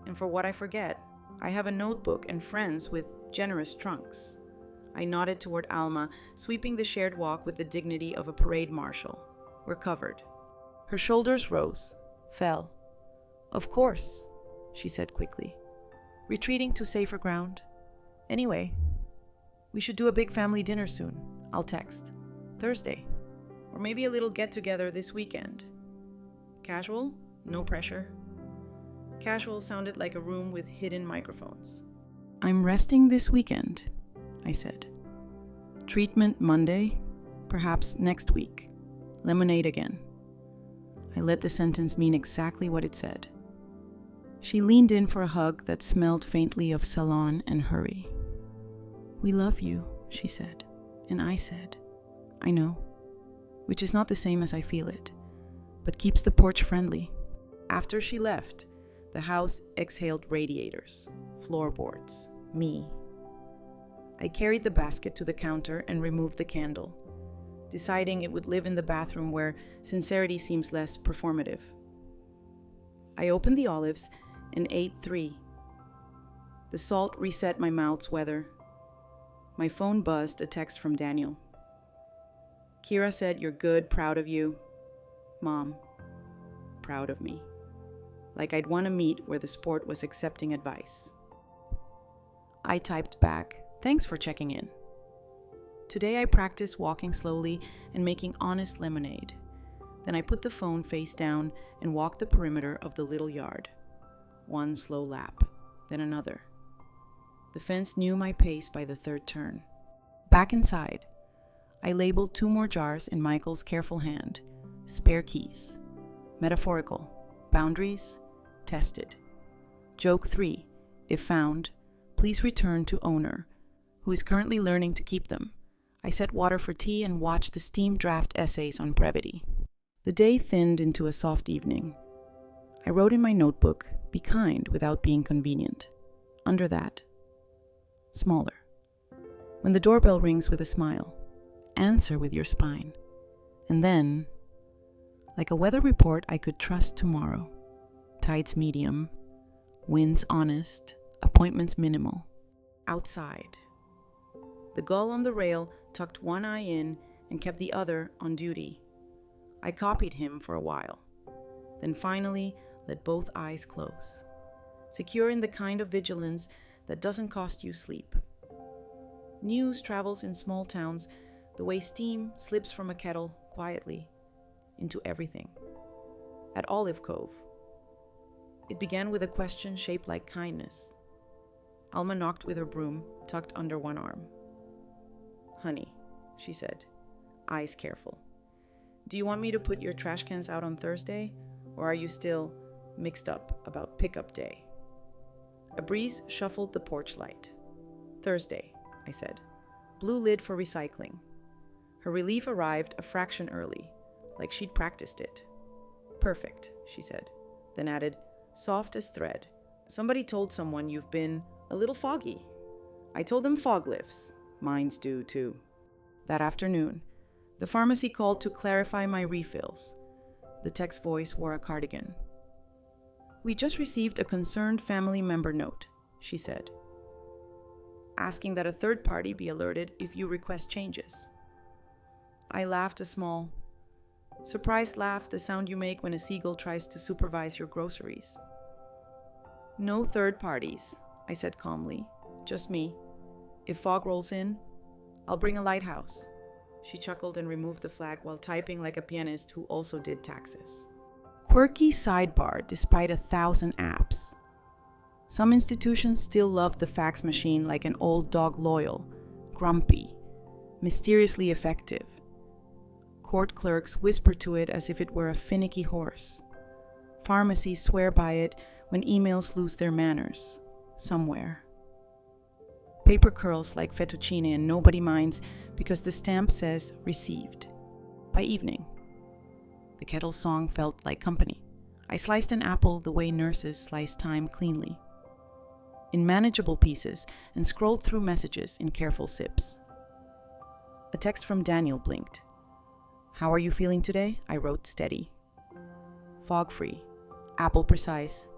"And for what I forget, I have a notebook and friends with generous trunks." I nodded toward Alma, sweeping the shared walk with the dignity of a parade marshal. "We're covered." Her shoulders rose, fell. "Of course," she said quickly, retreating to safer ground. "Anyway, we should do a big family dinner soon. I'll text. Thursday. Or maybe a little get-together this weekend. Casual? No pressure." Casual sounded like a room with hidden microphones. "I'm resting this weekend," I said. "Treatment Monday, perhaps next week. Lemonade again." I let the sentence mean exactly what it said. She leaned in for a hug that smelled faintly of salon and hurry. "We love you," she said, and I said, "I know," which is not the same as I feel it, but keeps the porch friendly. After she left, the house exhaled radiators, floorboards, me. I carried the basket to the counter and removed the candle, deciding it would live in the bathroom where sincerity seems less performative. I opened the olives and ate 3. The salt reset my mouth's weather. My phone buzzed, a text from Daniel. "Kira said you're good, proud of you. Mom, proud of me." Like I'd won a meet where the sport was accepting advice. I typed back, "Thanks for checking in. Today I practiced walking slowly and making honest lemonade. Then I put the phone face down and walked the perimeter of the little yard. One slow lap, then another. The fence knew my pace by the 3rd turn. Back inside, I labeled 2 more jars in Michael's careful hand. Spare keys. Metaphorical. Boundaries. Tested. Joke 3. If found, please return to owner, who is currently learning to keep them. I set water for tea and watched the steam draft essays on brevity. The day thinned into a soft evening. I wrote in my notebook, "Be kind without being convenient." Under that, smaller. When the doorbell rings with a smile, answer with your spine. And then, like a weather report I could trust tomorrow. Tides medium, winds honest, appointments minimal. Outside. The gull on the rail tucked one eye in and kept the other on duty. I copied him for a while, then finally let both eyes close, secure in the kind of vigilance that doesn't cost you sleep. News travels in small towns the way steam slips from a kettle quietly into everything. At Olive Cove, it began with a question shaped like kindness. Alma knocked with her broom, tucked under one arm. "Honey," she said, eyes careful. "Do you want me to put your trash cans out on Thursday, or are you still mixed up about pickup day?" A breeze shuffled the porch light. "Thursday," I said. "Blue lid for recycling." Her relief arrived a fraction early, like she'd practiced it. "Perfect," she said, then added, "soft as thread. Somebody told someone you've been a little foggy." I told them fog lifts. Mine's do too. That afternoon, the pharmacy called to clarify my refills. The tech's voice wore a cardigan. "We just received a concerned family member note," she said, "asking that a third party be alerted if you request changes." I laughed a small, surprised laugh, the sound you make when a seagull tries to supervise your groceries. "No third parties," I said calmly. "Just me. If fog rolls in, I'll bring a lighthouse." She chuckled and removed the flag while typing like a pianist who also did taxes. Quirky sidebar despite 1,000 apps. Some institutions still love the fax machine like an old dog, loyal, grumpy, mysteriously effective. Court clerks whisper to it as if it were a finicky horse. Pharmacies swear by it when emails lose their manners, somewhere. Paper curls like fettuccine and nobody minds because the stamp says received. By evening, the kettle song felt like company. I sliced an apple the way nurses slice thyme cleanly, in manageable pieces, and scrolled through messages in careful sips. A text from Daniel blinked. "How are you feeling today?" I wrote steady. Fog-free, apple precise.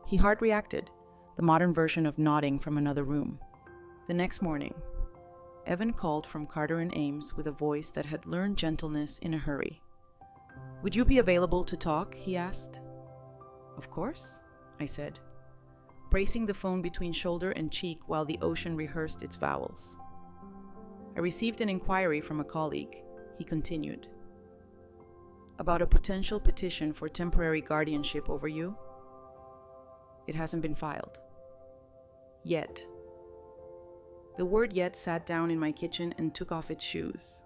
He heart reacted, the modern version of nodding from another room. The next morning, Evan called from Carter and Ames with a voice that had learned gentleness in a hurry. "Would you be available to talk?" he asked. "Of course," I said, bracing the phone between shoulder and cheek while the ocean rehearsed its vowels. "I received an inquiry from a colleague," he continued, "about a potential petition for temporary guardianship over you. It hasn't been filed. Yet." The word "yet" sat down in my kitchen and took off its shoes.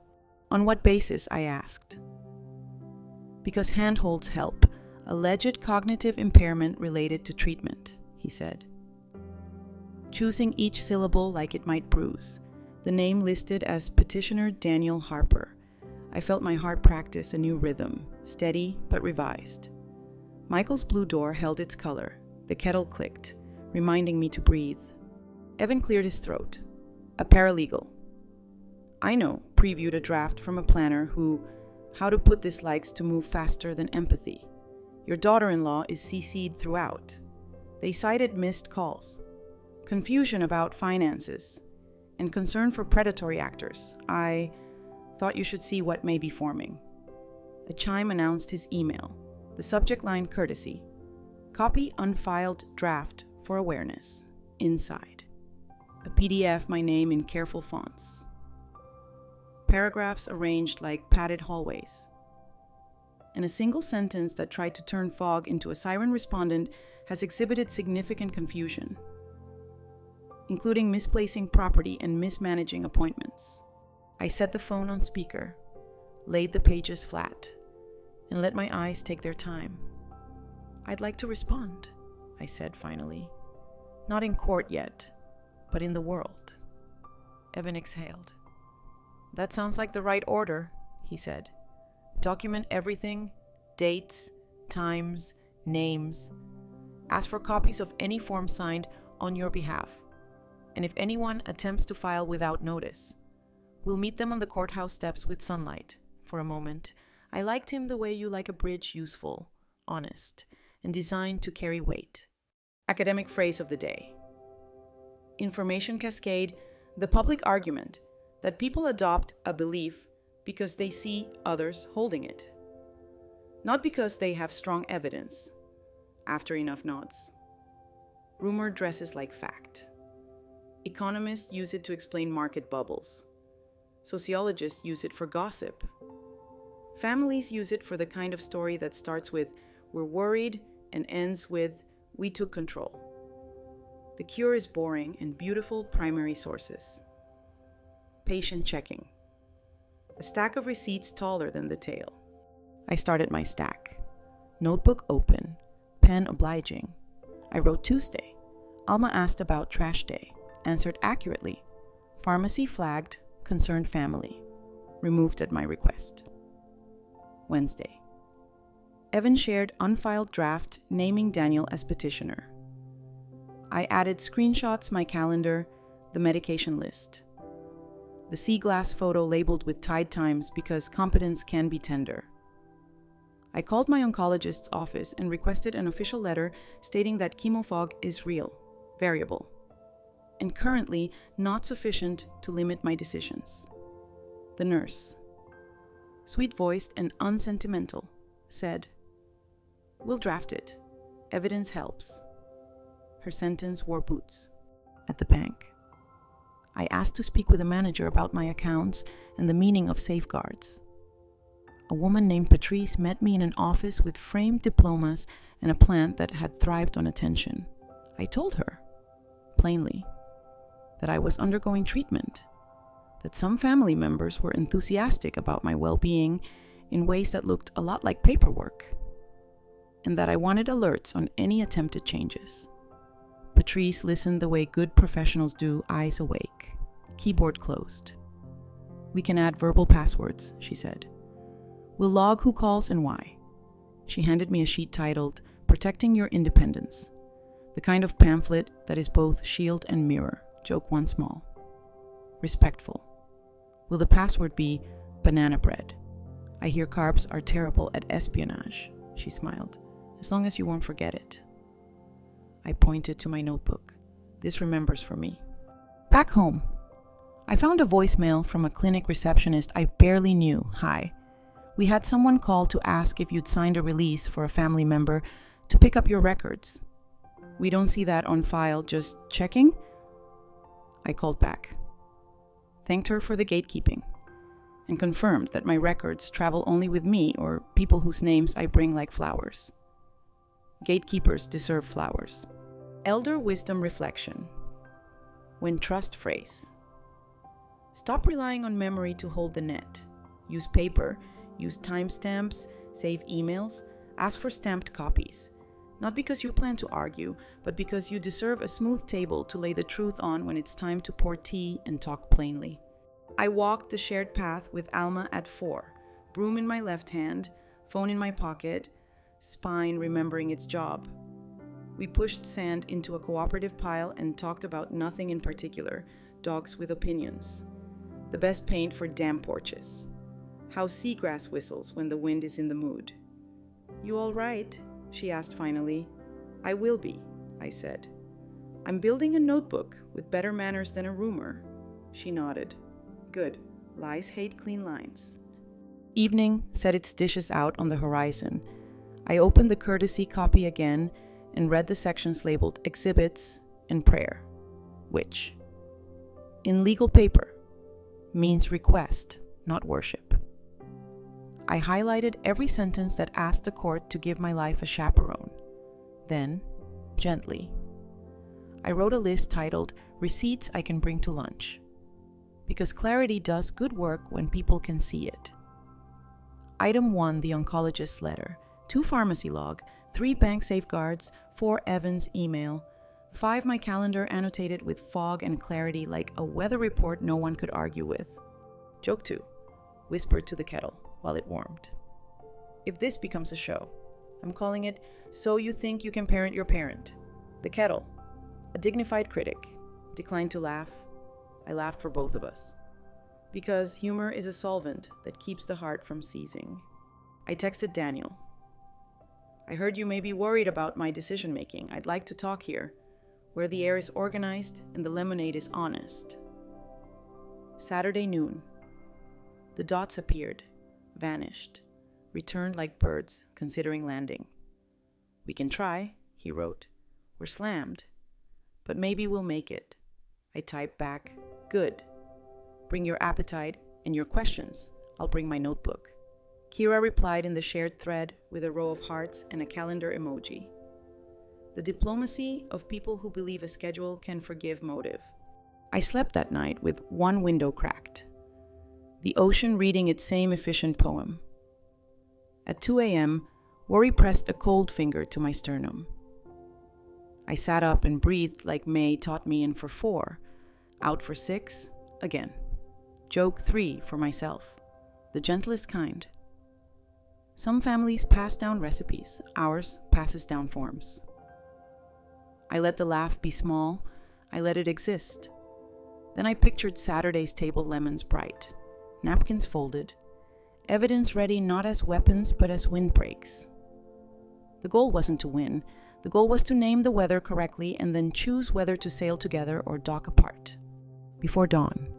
"On what basis?" I asked. "Because handholds help. Alleged cognitive impairment related to treatment," he said, choosing each syllable like it might bruise. The name listed as Petitioner Daniel Harper. I felt my heart practice a new rhythm, steady but revised. Michael's blue door held its color. The kettle clicked, reminding me to breathe. Evan cleared his throat. "A paralegal." "I know," previewed a draft from a planner who, how to put this, likes to move faster than empathy. "Your daughter-in-law is CC'd throughout." They cited missed calls, confusion about finances, and concern for predatory actors. "I thought you should see what may be forming." A chime announced his email. The subject line courtesy. "Copy unfiled draft for awareness." Inside, a PDF, my name in careful fonts. Paragraphs arranged like padded hallways. And a single sentence that tried to turn Fog into a siren respondent has exhibited significant confusion, including misplacing property and mismanaging appointments. I set the phone on speaker, laid the pages flat, and let my eyes take their time. "I'd like to respond," I said finally. "Not in court yet, but in the world." Evan exhaled. "That sounds like the right order," he said. "Document everything, dates, times, names. Ask for copies of any form signed on your behalf. And if anyone attempts to file without notice, we'll meet them on the courthouse steps with sunlight." For a moment, I liked him the way you like a bridge, useful, honest, and designed to carry weight. Academic phrase of the day. Information cascade, the public argument that people adopt a belief because they see others holding it, not because they have strong evidence, after enough nods. Rumor dresses like fact. Economists use it to explain market bubbles. Sociologists use it for gossip. Families use it for the kind of story that starts with "we're worried" and ends with "we took control." The cure is boring and beautiful primary sources. Patient checking. A stack of receipts taller than the tail. I started my stack. Notebook open, pen obliging. I wrote Tuesday. Alma asked about trash day. Answered accurately. Pharmacy flagged, concerned family. Removed at my request. Wednesday. Evan shared unfiled draft naming Daniel as petitioner. I added screenshots, my calendar, the medication list. The sea glass photo labeled with Tide Times because competence can be tender. I called my oncologist's office and requested an official letter stating that chemo fog is real, variable, and currently not sufficient to limit my decisions. The nurse, sweet-voiced and unsentimental, said, "We'll draft it. Evidence helps." Her sentence wore boots. At the bank, I asked to speak with a manager about my accounts and the meaning of safeguards. A woman named Patrice met me in an office with framed diplomas and a plant that had thrived on attention. I told her, plainly, that I was undergoing treatment, that some family members were enthusiastic about my well-being in ways that looked a lot like paperwork, and that I wanted alerts on any attempted changes. Patrice listened the way good professionals do, eyes awake, keyboard closed. "We can add verbal passwords," she said. "We'll log who calls and why." She handed me a sheet titled, "Protecting Your Independence," the kind of pamphlet that is both shield and mirror, joke one small. Respectful. "Will the password be banana bread? I hear carbs are terrible at espionage," she smiled, "as long as you won't forget it." I pointed to my notebook. "This remembers for me." Back home, I found a voicemail from a clinic receptionist I barely knew. "Hi. We had someone call to ask if you'd signed a release for a family member to pick up your records. We don't see that on file, just checking?" I called back, thanked her for the gatekeeping, and confirmed that my records travel only with me or people whose names I bring like flowers. Gatekeepers deserve flowers. Elder wisdom reflection. When trust phrase. Stop relying on memory to hold the net. Use paper. Use timestamps, save emails, ask for stamped copies. Not because you plan to argue, but because you deserve a smooth table to lay the truth on when it's time to pour tea and talk plainly. I walked the shared path with Alma at 4, broom in my left hand, phone in my pocket, spine remembering its job. We pushed sand into a cooperative pile and talked about nothing in particular, dogs with opinions. The best paint for damn porches. How seagrass whistles when the wind is in the mood. "You all right?" she asked finally. "I will be," I said. "I'm building a notebook with better manners than a rumor." She nodded. "Good. Lies hate clean lines." Evening set its dishes out on the horizon. I opened the courtesy copy again and read the sections labeled Exhibits and Prayer, which, in legal paper, means request, not worship. I highlighted every sentence that asked the court to give my life a chaperone. Then, gently, I wrote a list titled Receipts I Can Bring to Lunch, because clarity does good work when people can see it. Item 1, the oncologist's letter, 2 pharmacy log, 3 bank safeguards, 4 Evans email, 5 my calendar annotated with fog and clarity like a weather report no one could argue with. Joke 2, whispered to the kettle while it warmed. If this becomes a show, I'm calling it So You Think You Can Parent Your Parent. The kettle, a dignified critic, declined to laugh. I laughed for both of us. Because humor is a solvent that keeps the heart from seizing. I texted Daniel. "I heard you may be worried about my decision making. I'd like to talk here, where the air is organized and the lemonade is honest." Saturday noon. The dots appeared, vanished, returned like birds considering landing. "We can try," he wrote. "We're slammed, but maybe we'll make it." I typed back, "Good. Bring your appetite and your questions. I'll bring my notebook." Kira replied in the shared thread with a row of hearts and a calendar emoji. The diplomacy of people who believe a schedule can forgive motive. I slept that night with one window cracked, the ocean reading its same efficient poem. At 2 a.m., worry pressed a cold finger to my sternum. I sat up and breathed like May taught me in for 4, out for 6, again. Joke 3 for myself, the gentlest kind. Some families pass down recipes, ours passes down forms. I let the laugh be small, I let it exist. Then I pictured Saturday's table lemons bright, napkins folded, evidence ready not as weapons but as windbreaks. The goal wasn't to win, the goal was to name the weather correctly and then choose whether to sail together or dock apart. Before dawn,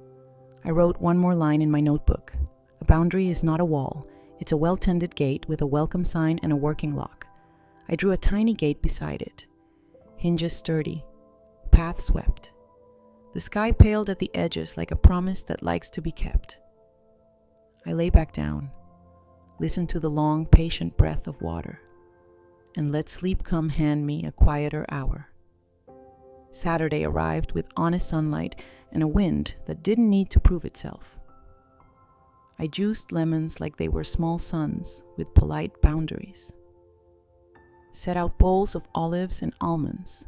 I wrote one more line in my notebook. A boundary is not a wall, it's a well-tended gate with a welcome sign and a working lock. I drew a tiny gate beside it. Hinges sturdy, path swept. The sky paled at the edges like a promise that likes to be kept. I lay back down, listened to the long, patient breath of water, and let sleep come hand me a quieter hour. Saturday arrived with honest sunlight and a wind that didn't need to prove itself. I juiced lemons like they were small suns with polite boundaries, set out bowls of olives and almonds,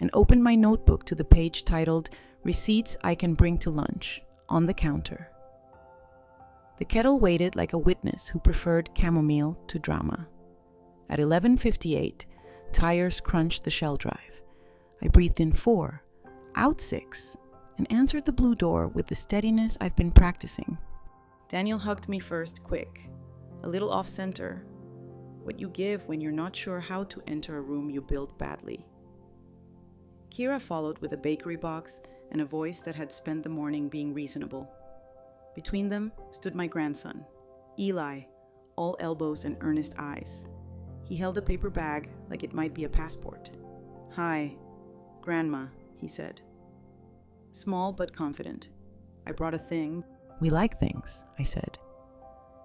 and opened my notebook to the page titled "Receipts I Can Bring to Lunch" on the counter. The kettle waited like a witness who preferred chamomile to drama. At 11:58, tires crunched the shell drive. I breathed in 4, out 6, and answered the blue door with the steadiness I've been practicing. Daniel hugged me first, quick, a little off-center, what you give when you're not sure how to enter a room you built badly. Kira followed with a bakery box and a voice that had spent the morning being reasonable. Between them stood my grandson, Eli, all elbows and earnest eyes. He held a paper bag like it might be a passport. "Hi, Grandma," he said. Small but confident. "I brought a thing." "We like things," I said.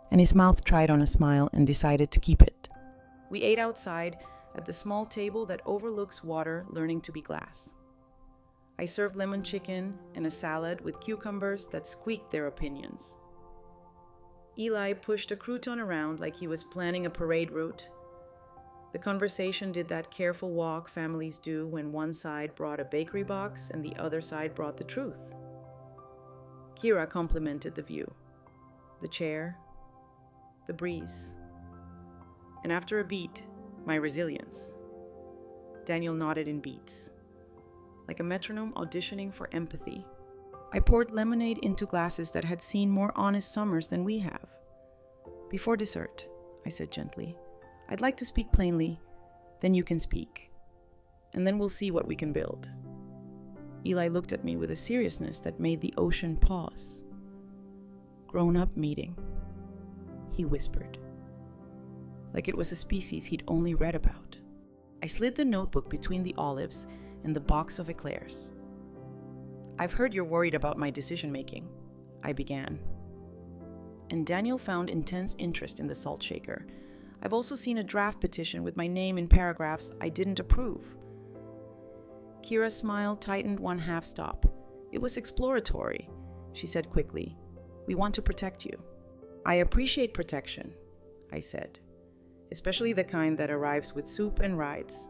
And his mouth tried on a smile and decided to keep it. We ate outside at the small table that overlooks water learning to be glass. I served lemon chicken and a salad with cucumbers that squeaked their opinions. Eli pushed a crouton around like he was planning a parade route. The conversation did that careful walk families do when one side brought a bakery box and the other side brought the truth. Kira complimented the view, the chair, the breeze, and after a beat, my resilience. Daniel nodded in beats, like a metronome auditioning for empathy. I poured lemonade into glasses that had seen more honest summers than we have. "Before dessert," I said gently, "I'd like to speak plainly, then you can speak, and then we'll see what we can build." Eli looked at me with a seriousness that made the ocean pause. "Grown-up meeting," he whispered, like it was a species he'd only read about. I slid the notebook between the olives and the box of eclairs. "I've heard you're worried about my decision-making," I began. And Daniel found intense interest in the salt shaker. "I've also seen a draft petition with my name in paragraphs I didn't approve." Kira's smile tightened one half stop. "It was exploratory," she said quickly. "We want to protect you." "I appreciate protection," I said, "especially the kind that arrives with soup and rides.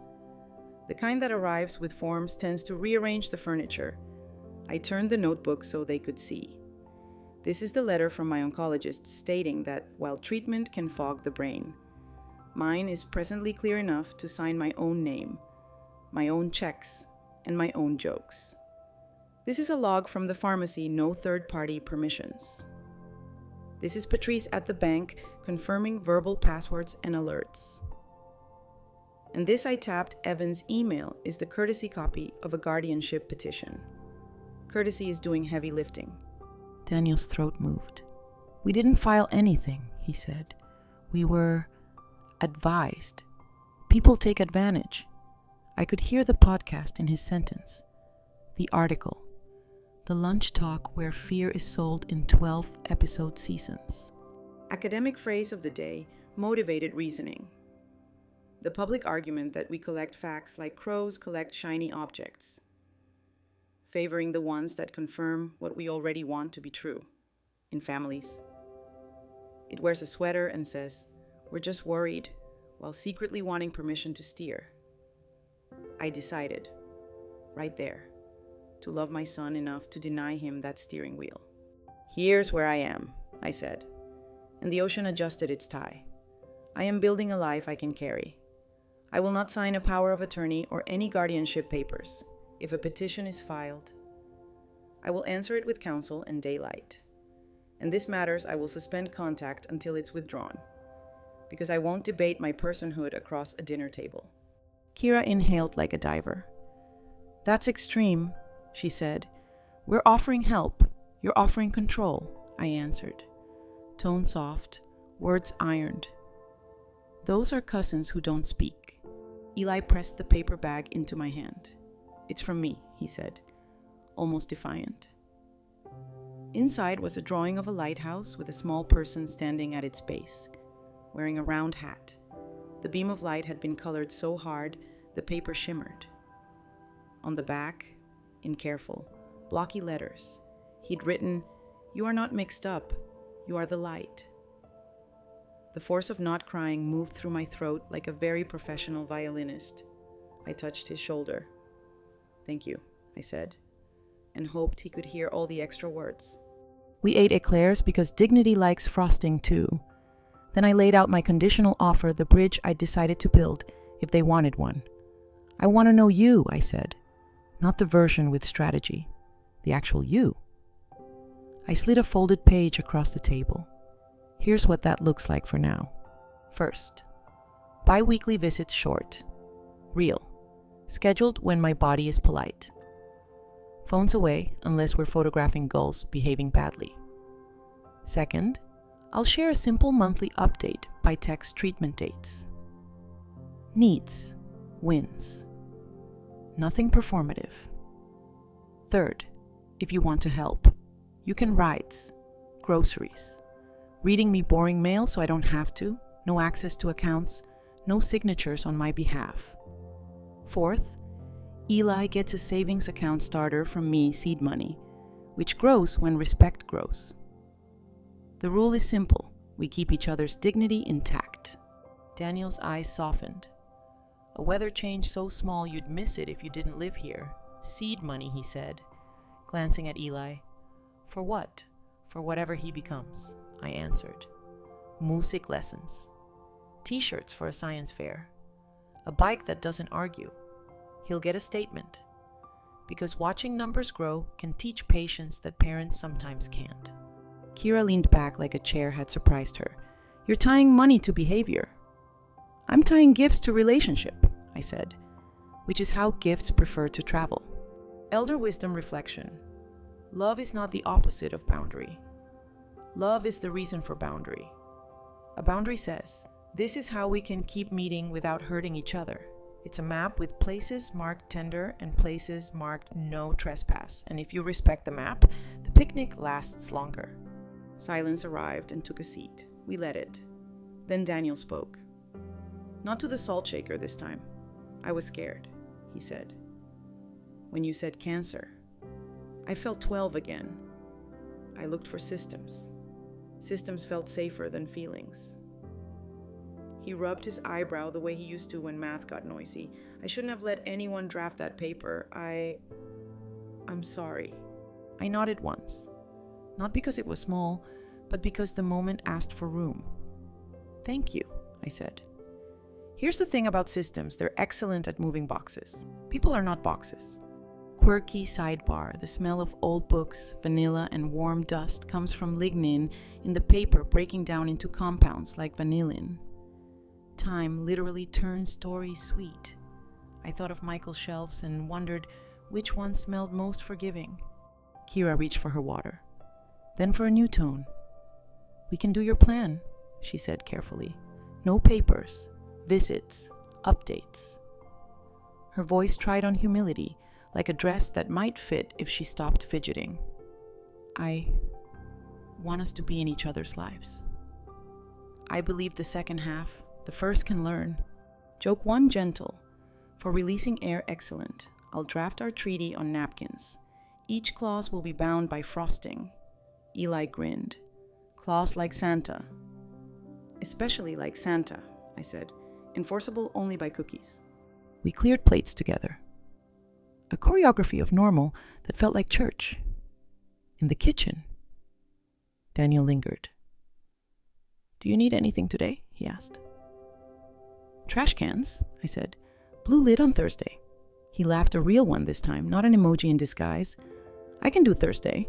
The kind that arrives with forms tends to rearrange the furniture." I turned the notebook so they could see. "This is the letter from my oncologist stating that while treatment can fog the brain, mine is presently clear enough to sign my own name, my own checks, and my own jokes. This is a log from the pharmacy, no third-party permissions. This is Patrice at the bank confirming verbal passwords and alerts. And this I tapped Evan's email is the courtesy copy of a guardianship petition. Courtesy is doing heavy lifting." Daniel's throat moved. "We didn't file anything," he said. "We were advised. People take advantage." I could hear the podcast in his sentence. The article. The lunch talk where fear is sold in 12-episode seasons. Academic phrase of the day, motivated reasoning. The public argument that we collect facts like crows collect shiny objects, favoring the ones that confirm what we already want to be true, in families. It wears a sweater and says, "We're just worried," while secretly wanting permission to steer. I decided, right there, to love my son enough to deny him that steering wheel. "Here's where I am," I said, and the ocean adjusted its tie. "I am building a life I can carry. I will not sign a power of attorney or any guardianship papers. If a petition is filed, I will answer it with counsel and daylight. In this matters, I will suspend contact until it's withdrawn, because I won't debate my personhood across a dinner table." Kira inhaled like a diver. "That's extreme," she said. "We're offering help. You're offering control," I answered. Tone soft, words ironed. "Those are cousins who don't speak." Eli pressed the paper bag into my hand. "It's from me," he said. almost defiant. Inside was a drawing of a lighthouse with a small person standing at its base, wearing a round hat. The beam of light had been colored so hard the paper shimmered. On the back, in careful, blocky letters, he'd written, "You are not mixed up, you are the light." The force of not crying moved through my throat like a very professional violinist. I touched his shoulder. "Thank you," I said, and hoped he could hear all the extra words. We ate eclairs because dignity likes frosting too. Then I laid out my conditional offer, the bridge I decided to build, if they wanted one. "I want to know you," I said, not the version with strategy, the actual you. I slid a folded page across the table. Here's what that looks like for now. First, bi-weekly visits short, real, scheduled when my body is polite. Phones away unless we're photographing gulls behaving badly. Second, I'll share a simple monthly update by text treatment dates. Needs, wins. Nothing performative. Third, if you want to help, you can rides, groceries, reading me boring mail so I don't have to, no access to accounts, no signatures on my behalf. Fourth, Eli gets a savings account starter from me, seed money, which grows when respect grows. The rule is simple. We keep each other's dignity intact. Daniel's eyes softened. A weather change so small you'd miss it if you didn't live here. Seed money, he said, glancing at Eli. For what? For whatever he becomes, I answered. Music lessons. T-shirts for a science fair. A bike that doesn't argue. He'll get a statement. Because watching numbers grow can teach patience that parents sometimes can't. Kira leaned back like a chair had surprised her. You're tying money to behavior. I'm tying gifts to relationship, I said, which is how gifts prefer to travel. Elder wisdom reflection. Love is not the opposite of boundary. Love is the reason for boundary. A boundary says, this is how we can keep meeting without hurting each other. It's a map with places marked tender and places marked no trespass. And if you respect the map, the picnic lasts longer. Silence arrived and took a seat. We let it. Then Daniel spoke. Not to the salt shaker this time. I was scared, he said. When you said cancer, I felt 12 again. I looked for systems. Systems felt safer than feelings. He rubbed his eyebrow the way he used to when math got noisy. I shouldn't have let anyone draft that paper. I'm sorry. I nodded once. Not because it was small, but because the moment asked for room. Thank you, I said. Here's the thing about systems. They're excellent at moving boxes. People are not boxes. Quirky sidebar. The smell of old books, vanilla, and warm dust comes from lignin in the paper breaking down into compounds like vanillin. Time literally turns stories sweet. I thought of Michael's shelves and wondered which one smelled most forgiving. Kira reached for her water. Then for a new tone. We can do your plan, she said carefully. No papers, visits, updates. Her voice tried on humility, like a dress that might fit if she stopped fidgeting. I want us to be in each other's lives. I believe the second half, the first can learn. Joke one gentle. For releasing air excellent, I'll draft our treaty on napkins. Each clause will be bound by frosting. Eli grinned. Clause like Santa. Especially like Santa, I said. Enforceable only by cookies. We cleared plates together. A choreography of normal that felt like church. In the kitchen. Daniel lingered. Do you need anything today? He asked. Trash cans, I said. Blue lid on Thursday. He laughed, a real one this time, not an emoji in disguise. I can do Thursday.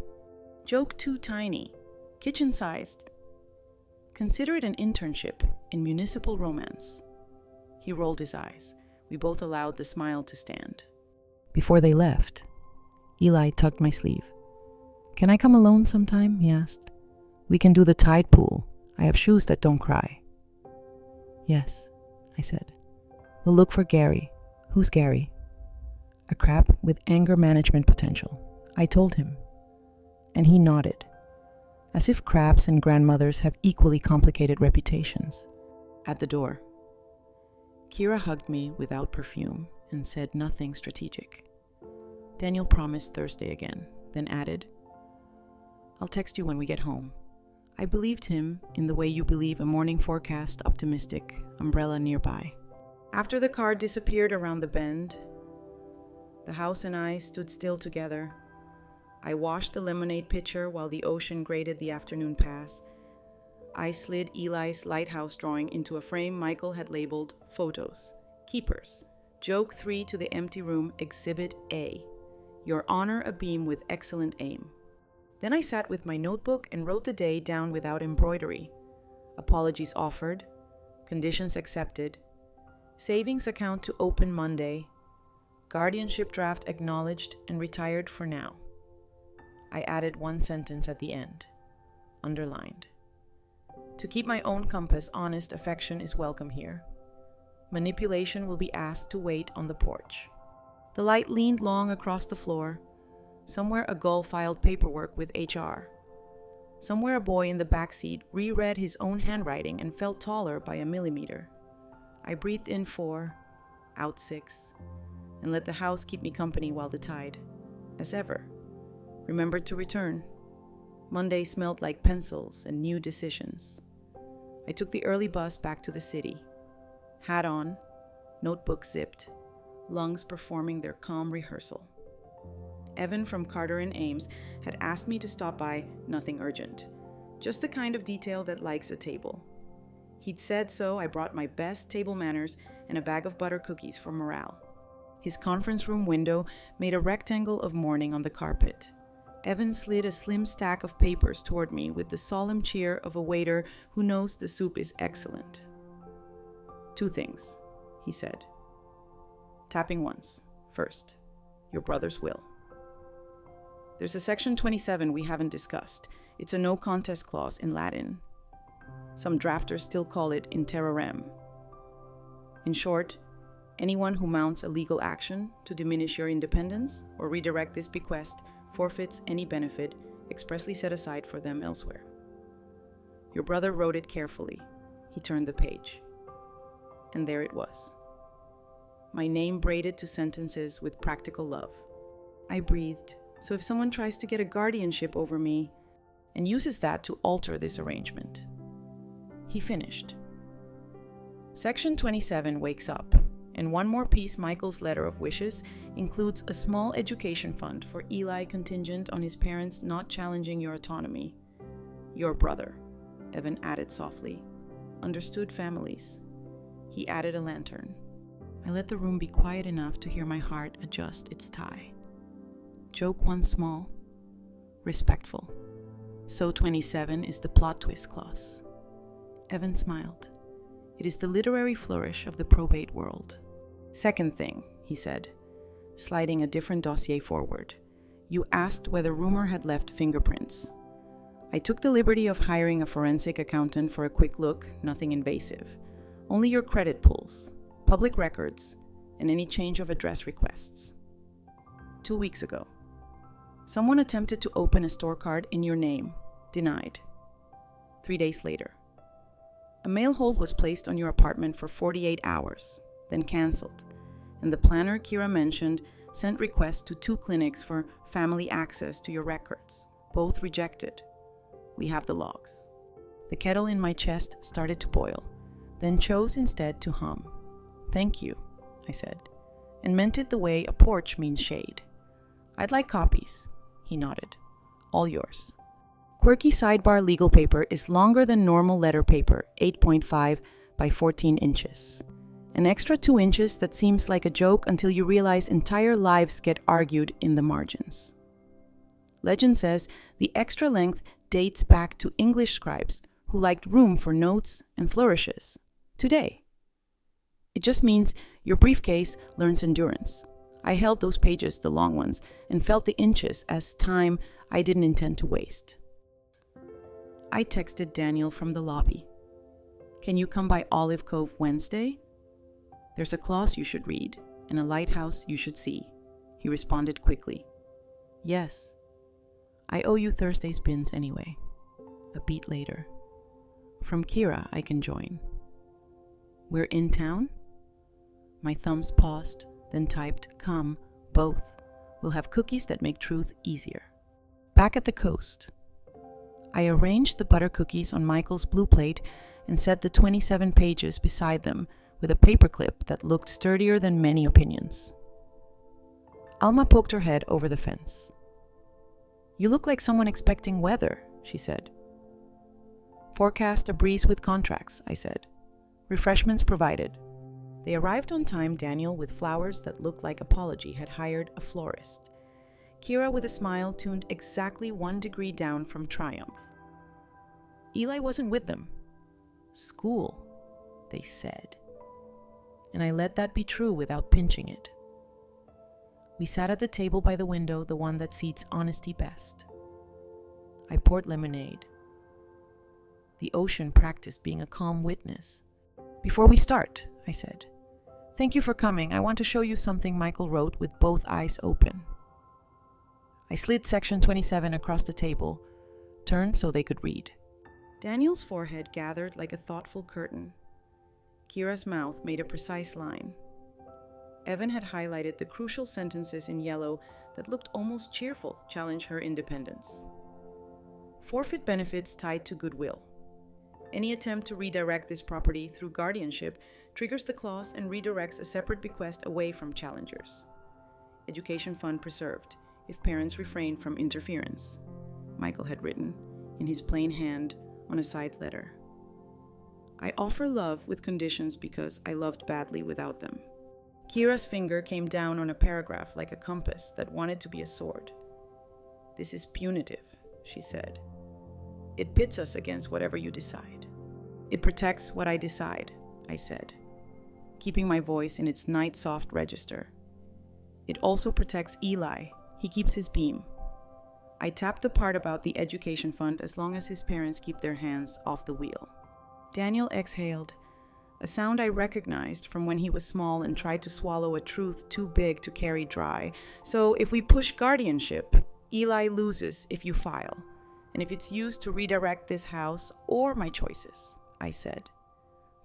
Joke too tiny. Kitchen-sized. Consider it an internship in municipal romance. He rolled his eyes. We both allowed the smile to stand. Before they left, Eli tugged my sleeve. Can I come alone sometime? He asked. We can do the tide pool. I have shoes that don't cry. Yes, I said. We'll look for Gary. Who's Gary? A crab with anger management potential. I told him, and he nodded, as if crabs and grandmothers have equally complicated reputations. At the door, Kira hugged me without perfume and said nothing strategic. Daniel promised Thursday again, then added, "I'll text you when we get home." I believed him in the way you believe a morning forecast optimistic umbrella nearby. After the car disappeared around the bend, the house and I stood still together. I washed the lemonade pitcher while the ocean graded the afternoon pass. I slid Eli's lighthouse drawing into a frame Michael had labeled Photos, Keepers, Joke 3 to the empty room, Exhibit A, Your Honor abeam with excellent aim. Then I sat with my notebook and wrote the day down without embroidery. Apologies offered, conditions accepted, savings account to open Monday, guardianship draft acknowledged and retired for now. I added one sentence at the end, underlined. To keep my own compass honest, affection is welcome here. Manipulation will be asked to wait on the porch. The light leaned long across the floor. Somewhere a gull filed paperwork with HR. Somewhere a boy in the backseat reread his own handwriting and felt taller by a millimeter. I breathed in 4, out 6, and let the house keep me company while the tide, as ever, remembered to return. Monday smelled like pencils and new decisions. I took the early bus back to the city. Hat on, notebook zipped, lungs performing their calm rehearsal. Evan from Carter and Ames had asked me to stop by, nothing urgent, just the kind of detail that likes a table. He'd said so. I brought my best table manners and a bag of butter cookies for morale. His conference room window made a rectangle of mourning on the carpet. Evan slid a slim stack of papers toward me with the solemn cheer of a waiter who knows the soup is excellent. 2 things, he said. Tapping once. First, your brother's will. There's a section 27 we haven't discussed. It's a no contest clause in Latin. Some drafters still call it in terra rem. In short, anyone who mounts a legal action to diminish your independence or redirect this bequest forfeits any benefit expressly set aside for them elsewhere. Your brother wrote it carefully. He turned the page. And there it was. My name braided to sentences with practical love. I breathed, so if someone tries to get a guardianship over me and uses that to alter this arrangement. He finished. Section 27 wakes up, and one more piece Michael's letter of wishes includes a small education fund for Eli contingent on his parents not challenging your autonomy. Your brother, Evan added softly, understood families. He added a lantern. I let the room be quiet enough to hear my heart adjust its tie. Joke 1 small, respectful. So 27 is the plot twist clause. Evan smiled. It is the literary flourish of the probate world. Second thing, he said, sliding a different dossier forward. You asked whether rumor had left fingerprints. I took the liberty of hiring a forensic accountant for a quick look, nothing invasive. Only your credit pulls, public records, and any change of address requests. 2 weeks ago, someone attempted to open a store card in your name. Denied. 3 days later, a mail hold was placed on your apartment for 48 hours, then canceled, and the planner Kira mentioned sent requests to 2 clinics for family access to your records, both rejected. We have the logs. The kettle in my chest started to boil, then chose instead to hum. Thank you, I said, and meant it the way a porch means shade. I'd like copies, he nodded. All yours. Quirky sidebar legal paper is longer than normal letter paper, 8.5 by 14 inches. An extra 2 inches that seems like a joke until you realize entire lives get argued in the margins. Legend says the extra length dates back to English scribes who liked room for notes and flourishes. Today. It just means your briefcase learns endurance. I held those pages, the long ones, and felt the inches as time I didn't intend to waste. I texted Daniel from the lobby. Can you come by Olive Cove Wednesday? There's a clause you should read and a lighthouse you should see. He responded quickly. Yes. I owe you Thursday's bins anyway. A beat later. From Kira, I can join. We're in town? My thumbs paused, then typed, come, both. We'll have cookies that make truth easier. Back at the coast. I arranged the butter cookies on Michael's blue plate and set the 27 pages beside them with a paperclip that looked sturdier than many opinions. Alma poked her head over the fence. You look like someone expecting weather, she said. Forecast a breeze with contracts, I said. Refreshments provided. They arrived on time. Daniel, with flowers that looked like apology, had hired a florist. Kira, with a smile, tuned exactly 1 degree down from triumph. Eli wasn't with them. School, they said. And I let that be true without pinching it. We sat at the table by the window, the one that seats honesty best. I poured lemonade. The ocean practiced being a calm witness. Before we start, I said, thank you for coming. I want to show you something Michael wrote with both eyes open. I slid section 27 across the table, turned so they could read. Daniel's forehead gathered like a thoughtful curtain. Kira's mouth made a precise line. Evan had highlighted the crucial sentences in yellow that looked almost cheerful, challenge her independence. Forfeit benefits tied to goodwill. Any attempt to redirect this property through guardianship triggers the clause and redirects a separate bequest away from challengers. Education fund preserved, if parents refrain from interference, Michael had written, in his plain hand on a side letter. I offer love with conditions because I loved badly without them. Kira's finger came down on a paragraph like a compass that wanted to be a sword. This is punitive, she said. It pits us against whatever you decide. It protects what I decide, I said, keeping my voice in its night-soft register. It also protects Eli. He keeps his beam. I tapped the part about the education fund as long as his parents keep their hands off the wheel. Daniel exhaled, a sound I recognized from when he was small and tried to swallow a truth too big to carry dry. So if we push guardianship, Eli loses if you file, and if it's used to redirect this house or my choices, I said.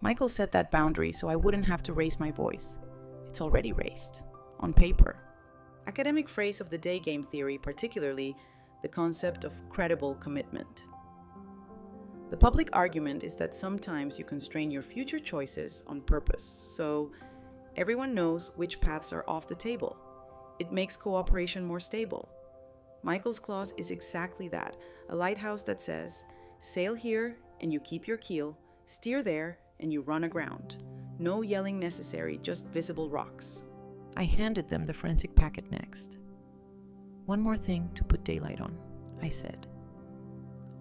Michael set that boundary so I wouldn't have to raise my voice. It's already raised, on paper. Academic phrase of the day game theory, particularly the concept of credible commitment. The public argument is that sometimes you constrain your future choices on purpose, so everyone knows which paths are off the table. It makes cooperation more stable. Michael's clause is exactly that, a lighthouse that says, sail here and you keep your keel, steer there and you run aground. No yelling necessary, just visible rocks. I handed them the forensic packet next. One more thing to put daylight on, I said.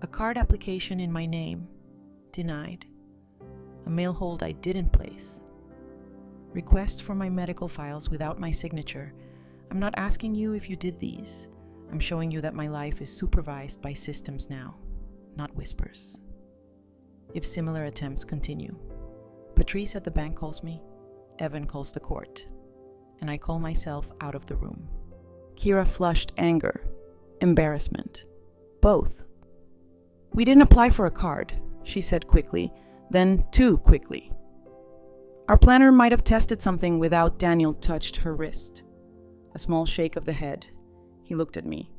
A card application in my name, denied. A mail hold I didn't place. Requests for my medical files without my signature. I'm not asking you if you did these. I'm showing you that my life is supervised by systems now, not whispers. If similar attempts continue, Patrice at the bank calls me, Evan calls the court, and I call myself out of the room. Kira flushed anger, embarrassment, both. We didn't apply for a card, she said quickly, then too quickly. Our planner might have tested something without. Daniel touched her wrist. A small shake of the head. He looked at me,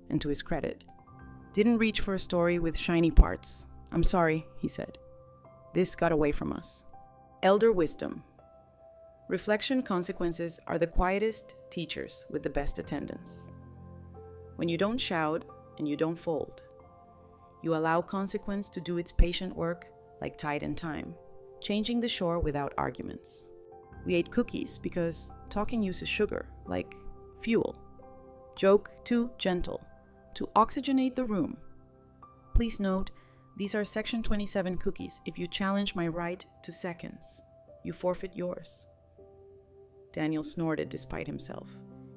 and to his credit, didn't reach for a story with shiny parts. I'm sorry, he said. This got away from us. Elder wisdom. Reflection consequences are the quietest teachers with the best attendance. When you don't shout and you don't fold, you allow consequence to do its patient work like tide and time, changing the shore without arguments. We ate cookies because talking uses sugar, like fuel. Joke too gentle, to oxygenate the room. Please note, these are Section 27 cookies. If you challenge my right to seconds, you forfeit yours. Daniel snorted despite himself.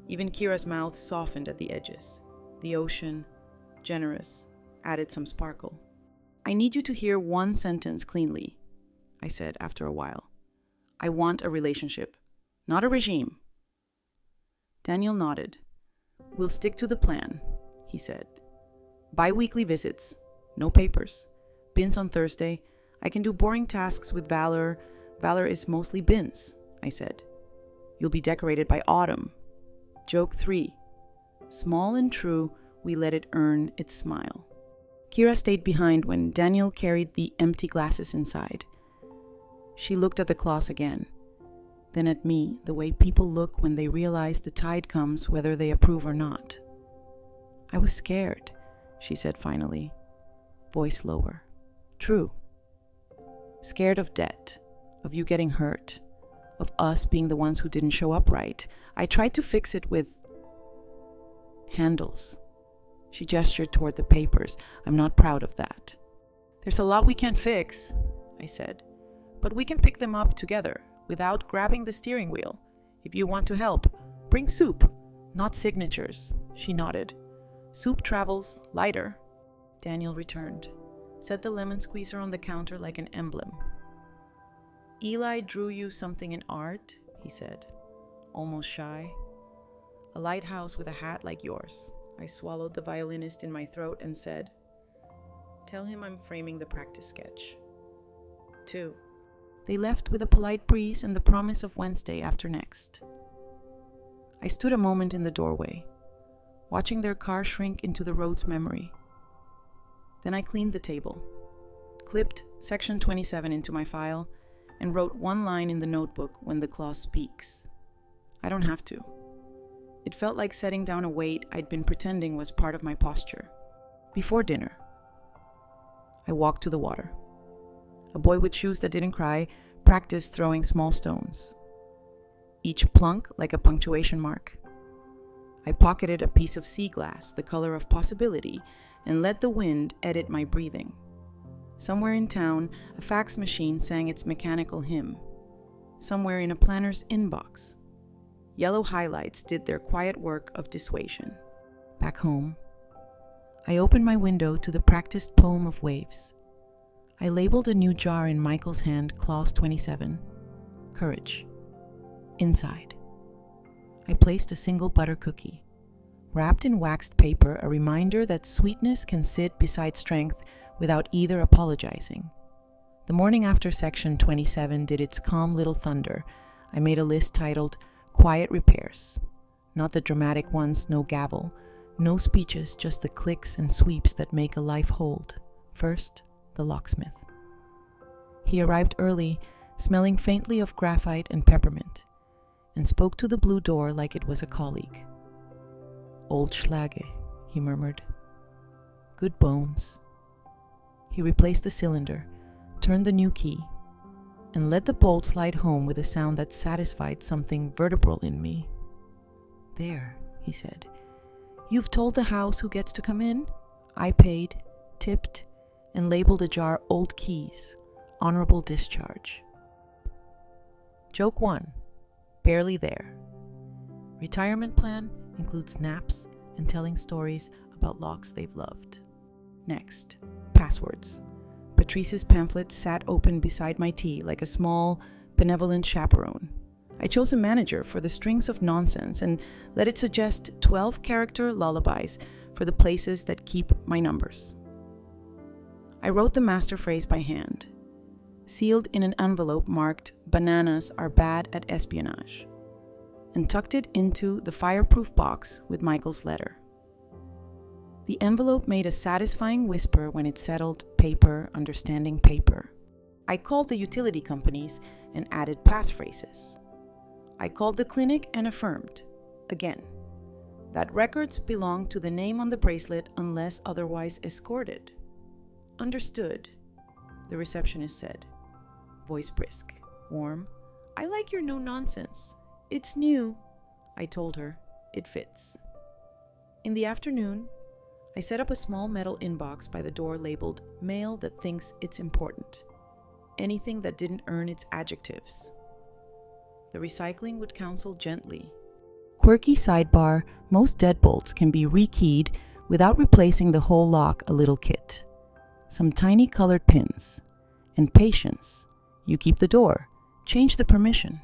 Even Kira's mouth softened at the edges. The ocean, generous, added some sparkle. I need you to hear one sentence cleanly, I said after a while. I want a relationship, not a regime. Daniel nodded. "We'll stick to the plan," he said. "Bi-weekly visits, no papers, bins on Thursday. I can do boring tasks with Valor. Valor is mostly bins," I said. "You'll be decorated by autumn." Joke 3. Small and true, we let it earn its smile. Kira stayed behind when Daniel carried the empty glasses inside. She looked at the claws again, then at me, the way people look when they realize the tide comes whether they approve or not. "I was scared," she said finally, voice lower. "True. Scared of debt, of you getting hurt, of us being the ones who didn't show up right. I tried to fix it with handles." She gestured toward the papers. "I'm not proud of that." "There's a lot we can't fix," I said, "but we can pick them up together without grabbing the steering wheel. If you want to help, bring soup, not signatures." She nodded. "Soup travels lighter." Daniel returned, set the lemon squeezer on the counter like an emblem. "Eli drew you something in art," he said, almost shy. "A lighthouse with a hat like yours." I swallowed the violinist in my throat and said, "Tell him I'm framing the practice sketch." 2. They left with a polite breeze and the promise of Wednesday after next. I stood a moment in the doorway, watching their car shrink into the road's memory. Then I cleaned the table, clipped section 27 into my file, and wrote one line in the notebook when the clause speaks. I don't have to. It felt like setting down a weight I'd been pretending was part of my posture. Before dinner, I walked to the water. A boy with shoes that didn't cry practiced throwing small stones, each plunk like a punctuation mark. I pocketed a piece of sea glass, the color of possibility, and let the wind edit my breathing. Somewhere in town, a fax machine sang its mechanical hymn. Somewhere in a planner's inbox, yellow highlights did their quiet work of dissuasion. Back home, I opened my window to the practiced poem of waves. I labeled a new jar in Michael's hand, Clause 27, Courage. Inside, I placed a single butter cookie, wrapped in waxed paper, a reminder that sweetness can sit beside strength without either apologizing. The morning after Section 27 did its calm little thunder, I made a list titled Quiet Repairs. Not the dramatic ones, no gavel, no speeches, just the clicks and sweeps that make a life hold. First, the locksmith. He arrived early, smelling faintly of graphite and peppermint, and spoke to the blue door like it was a colleague. "Old Schlage," he murmured. "Good bones." He replaced the cylinder, turned the new key, and let the bolt slide home with a sound that satisfied something vertebral in me. "There," he said. "You've told the house who gets to come in?" I paid, tipped, and labeled a jar Old Keys, Honorable Discharge. Joke 1. Barely there. Retirement plan includes naps and telling stories about locks they've loved. Next, passwords. Patrice's pamphlet sat open beside my tea like a small, benevolent chaperone. I chose a manager for the strings of nonsense and let it suggest 12-character lullabies for the places that keep my numbers. I wrote the master phrase by hand, sealed in an envelope marked "Bananas are bad at espionage," and tucked it into the fireproof box with Michael's letter. The envelope made a satisfying whisper when it settled paper understanding paper. I called the utility companies and added passphrases. I called the clinic and affirmed, again, that records belong to the name on the bracelet unless otherwise escorted. "Understood," the receptionist said, voice brisk, warm. "I like your no-nonsense. It's new." I told her, "It fits." In the afternoon, I set up a small metal inbox by the door labeled "Mail that thinks it's important." Anything that didn't earn its adjectives. The recycling would counsel gently. Quirky sidebar, most deadbolts can be rekeyed without replacing the whole lock, a little kit. Some tiny colored pins. And patience. You keep the door. Change the permission.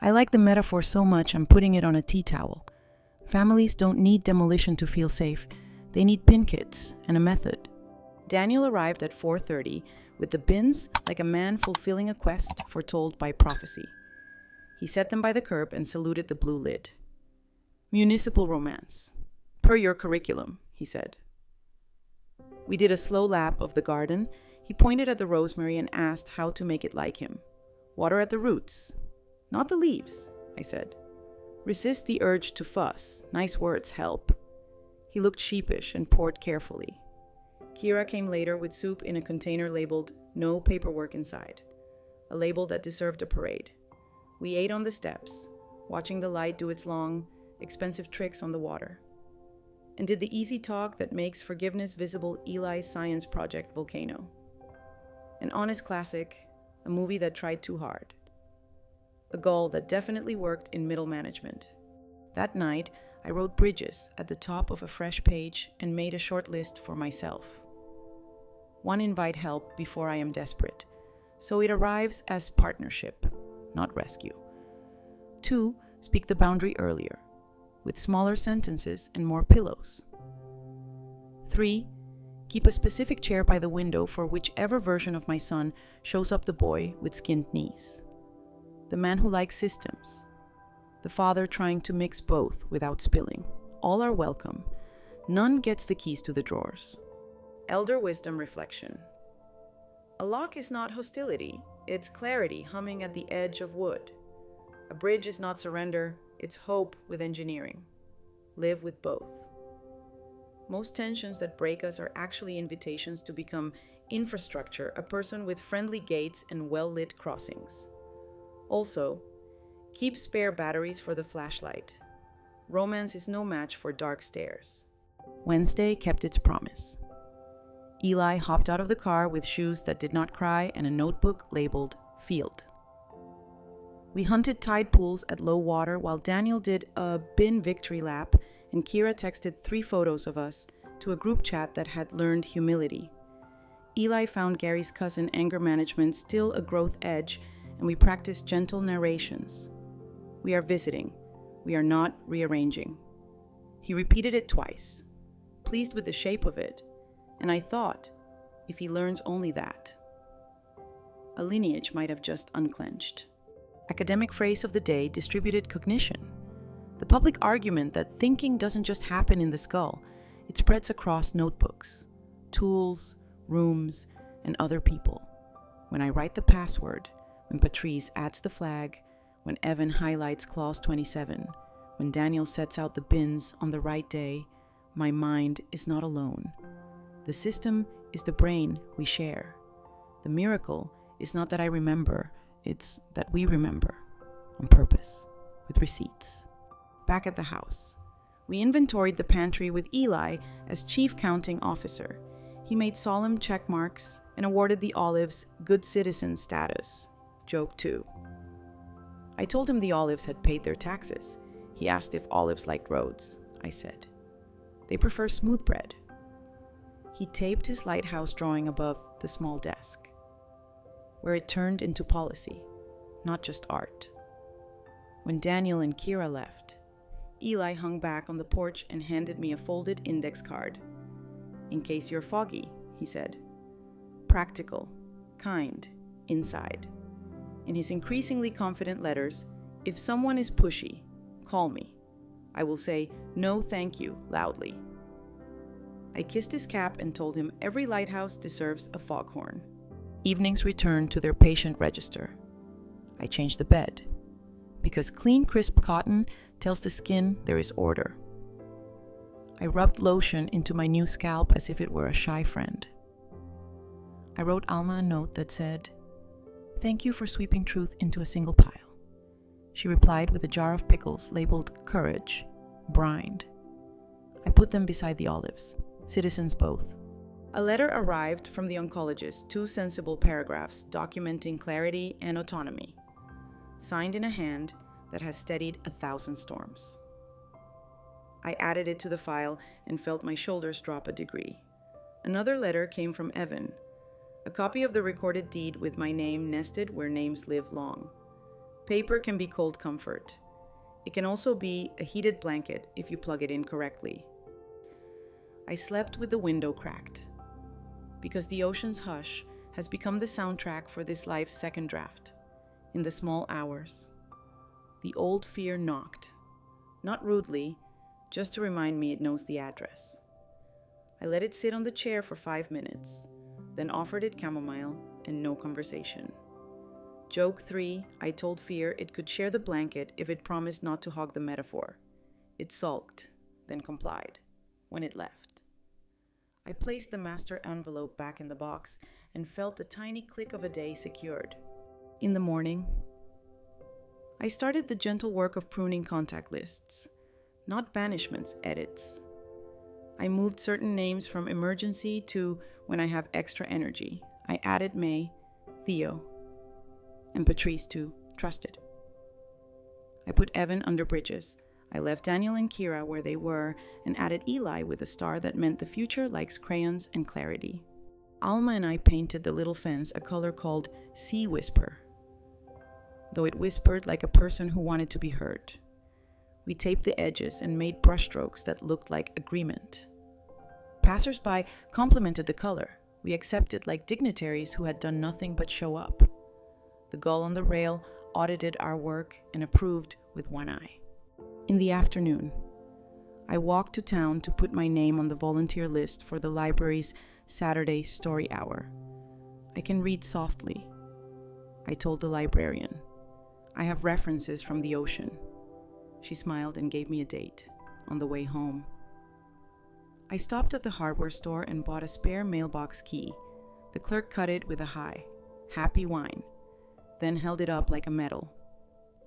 I like the metaphor so much I'm putting it on a tea towel. Families don't need demolition to feel safe. They need pin kits and a method. Daniel arrived at 4:30 with the bins like a man fulfilling a quest foretold by prophecy. He set them by the curb and saluted the blue lid. "Municipal romance. Per your curriculum," he said. We did a slow lap of the garden. He pointed at the rosemary and asked how to make it like him. "Water at the roots. Not the leaves," I said. "Resist the urge to fuss. Nice words help." He looked sheepish and poured carefully. Kira came later with soup in a container labeled "No paperwork inside," a label that deserved a parade. We ate on the steps, watching the light do its long, expensive tricks on the water, and did the easy talk that makes forgiveness visible Eli's science project Volcano. An honest classic, a movie that tried too hard. A goal that definitely worked in middle management. That night, I wrote bridges at the top of a fresh page and made a short list for myself. 1, invite help before I am desperate, so it arrives as partnership, not rescue. 2, speak the boundary earlier, with smaller sentences and more pillows. 3, keep a specific chair by the window for whichever version of my son shows up, the boy with skinned knees, the man who likes systems, the father trying to mix both without spilling. All are welcome. None gets the keys to the drawers. Elder wisdom reflection. A lock is not hostility, it's clarity humming at the edge of wood. A bridge is not surrender, it's hope with engineering. Live with both. Most tensions that break us are actually invitations to become infrastructure, a person with friendly gates and well-lit crossings. Also, keep spare batteries for the flashlight. Romance is no match for dark stairs. Wednesday kept its promise. Eli hopped out of the car with shoes that did not cry and a notebook labeled Field. We hunted tide pools at low water while Daniel did a bin victory lap and Kira texted 3 photos of us to a group chat that had learned humility. Eli found Gary's cousin anger management still a growth edge, and we practiced gentle narrations. We are visiting. We are not rearranging. He repeated it twice, pleased with the shape of it, and I thought, if he learns only that, a lineage might have just unclenched. Academic phrase of the day, distributed cognition. The public argument that thinking doesn't just happen in the skull, it spreads across notebooks, tools, rooms, and other people. When I write the password, when Patrice adds the flag, when Evan highlights clause 27, when Daniel sets out the bins on the right day, my mind is not alone. The system is the brain we share. The miracle is not that I remember, it's that we remember, on purpose, with receipts. Back at the house, we inventoried the pantry with Eli as chief counting officer. He made solemn check marks and awarded the olives good citizen status. Joke 2. I told him the olives had paid their taxes. He asked if olives liked roads. I said, "They prefer smooth bread." He taped his lighthouse drawing above the small desk, where it turned into policy, not just art. When Daniel and Kira left, Eli hung back on the porch and handed me a folded index card. "In case you're foggy," he said. Practical, kind, inside. In his increasingly confident letters, "If someone is pushy, call me. I will say, 'No, thank you,' loudly." I kissed his cap and told him every lighthouse deserves a foghorn. Evenings returned to their patient register. I changed the bed, because clean, crisp cotton tells the skin there is order. I rubbed lotion into my new scalp as if it were a shy friend. I wrote Alma a note that said, "Thank you for sweeping truth into a single pile." She replied with a jar of pickles labeled Courage, brined. I put them beside the olives, citizens both. A letter arrived from the oncologist, 2 sensible paragraphs documenting clarity and autonomy, signed in a hand that has steadied 1,000 storms. I added it to the file and felt my shoulders drop a degree. Another letter came from Evan, a copy of the recorded deed with my name nested where names live long. Paper can be cold comfort. It can also be a heated blanket if you plug it in correctly. I slept with the window cracked, because the ocean's hush has become the soundtrack for this life's second draft. In the small hours, the old fear knocked, not rudely, just to remind me it knows the address. I let it sit on the chair for 5 minutes, then offered it chamomile and no conversation. Joke 3, I told fear it could share the blanket if it promised not to hog the metaphor. It sulked, then complied, when it left. I placed the master envelope back in the box and felt the tiny click of a day secured. In the morning, I started the gentle work of pruning contact lists, not banishments, edits. I moved certain names from emergency to when I have extra energy. I added May, Theo, and Patrice to trusted. I put Evan under bridges. I left Daniel and Kira where they were and added Eli with a star that meant the future likes crayons and clarity. Alma and I painted the little fence a color called Sea Whisper, though it whispered like a person who wanted to be heard. We taped the edges and made brushstrokes that looked like agreement. Passers-by complimented the color. We accepted like dignitaries who had done nothing but show up. The gull on the rail audited our work and approved with one eye. In the afternoon, I walked to town to put my name on the volunteer list for the library's Saturday story hour. I can read softly, I told the librarian. I have references from the ocean. She smiled and gave me a date on the way home. I stopped at the hardware store and bought a spare mailbox key. The clerk cut it with a high, happy whine, then held it up like a medal.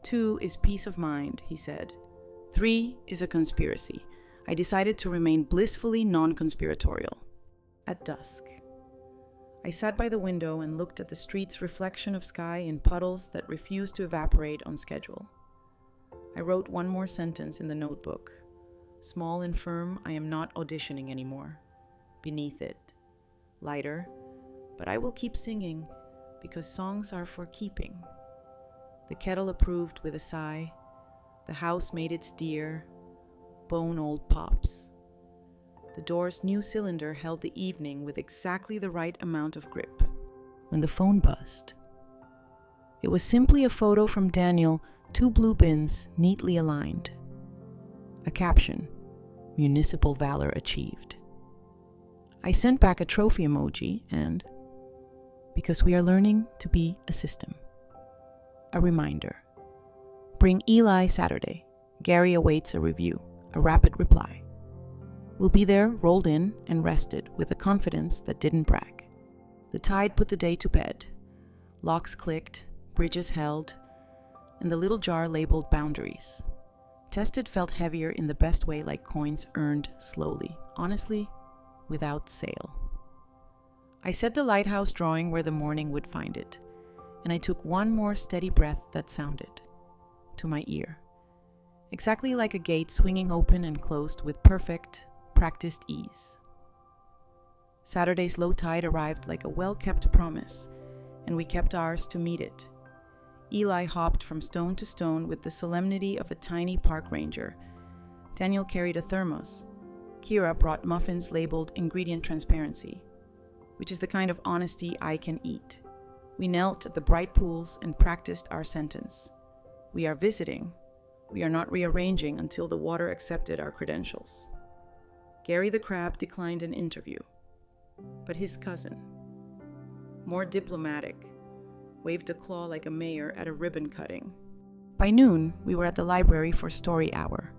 2 is peace of mind, he said. 3 is a conspiracy. I decided to remain blissfully non-conspiratorial. At dusk, I sat by the window and looked at the street's reflection of sky in puddles that refused to evaporate on schedule. I wrote one more sentence in the notebook. Small and firm, I am not auditioning anymore. Beneath it, lighter, but I will keep singing because songs are for keeping. The kettle approved with a sigh. The house made its dear, bone-old pops. The door's new cylinder held the evening with exactly the right amount of grip. When the phone buzzed, it was simply a photo from Daniel, 2 blue bins neatly aligned. A caption, Municipal Valor Achieved. I sent back a trophy emoji and, because we are learning to be a system, a reminder. Bring Eli Saturday. Gary awaits a review, a rapid reply. We'll be there, rolled in and rested with a confidence that didn't brag. The tide put the day to bed. Locks clicked, bridges held, and the little jar labeled boundaries. Tested felt heavier in the best way, like coins earned slowly, honestly, without sale. I set the lighthouse drawing where the morning would find it, and I took one more steady breath that sounded to my ear, exactly like a gate swinging open and closed with perfect, practiced ease. Saturday's low tide arrived like a well-kept promise, and we kept ours to meet it. Eli hopped from stone to stone with the solemnity of a tiny park ranger. Daniel carried a thermos. Kira brought muffins labeled ingredient transparency, which is the kind of honesty I can eat. We knelt at the bright pools and practiced our sentence. We are visiting. We are not rearranging until the water accepted our credentials. Gary the crab declined an interview, but his cousin, more diplomatic, waved a claw like a mayor at a ribbon cutting. By noon, we were at the library for story hour.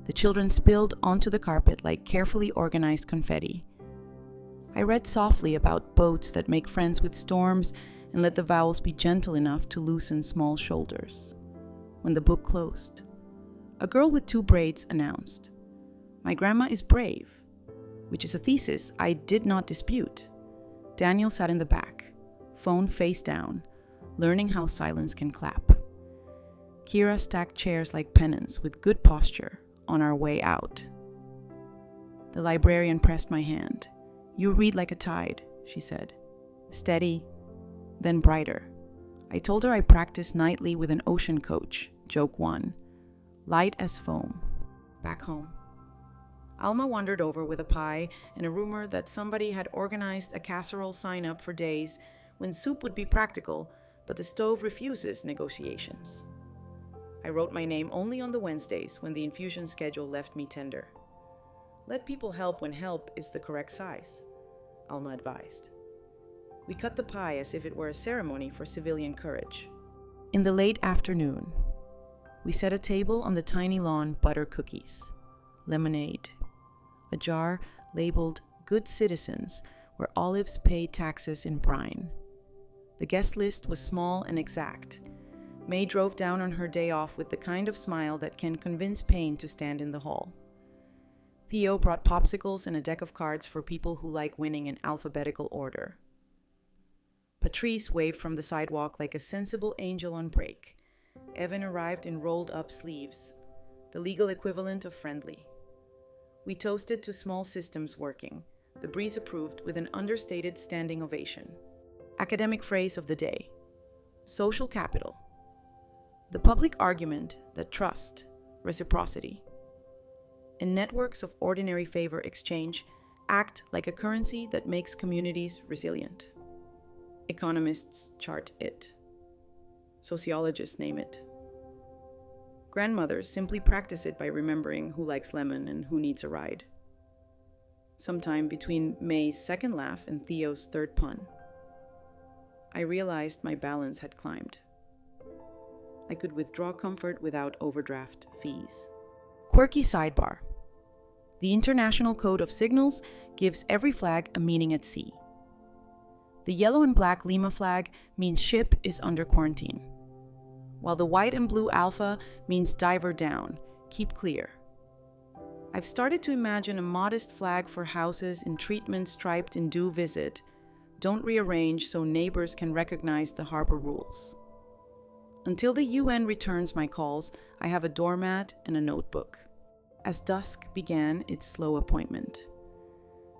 The children spilled onto the carpet like carefully organized confetti. I read softly about boats that make friends with storms and let the vowels be gentle enough to loosen small shoulders. When the book closed, a girl with 2 braids announced, "My grandma is brave," which is a thesis I did not dispute. Daniel sat in the back, phone face down, learning how silence can clap. Kira stacked chairs like pennants with good posture on our way out. The librarian pressed my hand. "You read like a tide," she said. Steady, then brighter. I told her I practiced nightly with an ocean coach, joke 1. light as foam. Back home, Alma wandered over with a pie and a rumor that somebody had organized a casserole sign-up for days when soup would be practical, but the stove refuses negotiations. I wrote my name only on the Wednesdays when the infusion schedule left me tender. Let people help when help is the correct size, Alma advised. We cut the pie as if it were a ceremony for civilian courage. In the late afternoon, we set a table on the tiny lawn, butter cookies, lemonade, a jar labeled Good Citizens, where olives pay taxes in brine. The guest list was small and exact. May drove down on her day off with the kind of smile that can convince pain to stand in the hall. Theo brought popsicles and a deck of cards for people who like winning in alphabetical order. Patrice waved from the sidewalk like a sensible angel on break. Evan arrived in rolled-up sleeves, the legal equivalent of friendly. We toasted to small systems working, the breeze approved with an understated standing ovation. Academic phrase of the day: social capital. The public argument that trust, reciprocity, and networks of ordinary favor exchange act like a currency that makes communities resilient. Economists chart it. Sociologists name it. Grandmothers simply practice it by remembering who likes lemon and who needs a ride. Sometime between May's second laugh and Theo's third pun, I realized my balance had climbed. I could withdraw comfort without overdraft fees. Quirky sidebar. The International Code of Signals gives every flag a meaning at sea. The yellow and black Lima flag means ship is under quarantine, while the white and blue Alpha means diver down, keep clear. I've started to imagine a modest flag for houses in treatment striped in due visit, don't rearrange so neighbors can recognize the harbor rules. Until the UN returns my calls, I have a doormat and a notebook. As dusk began its slow appointment,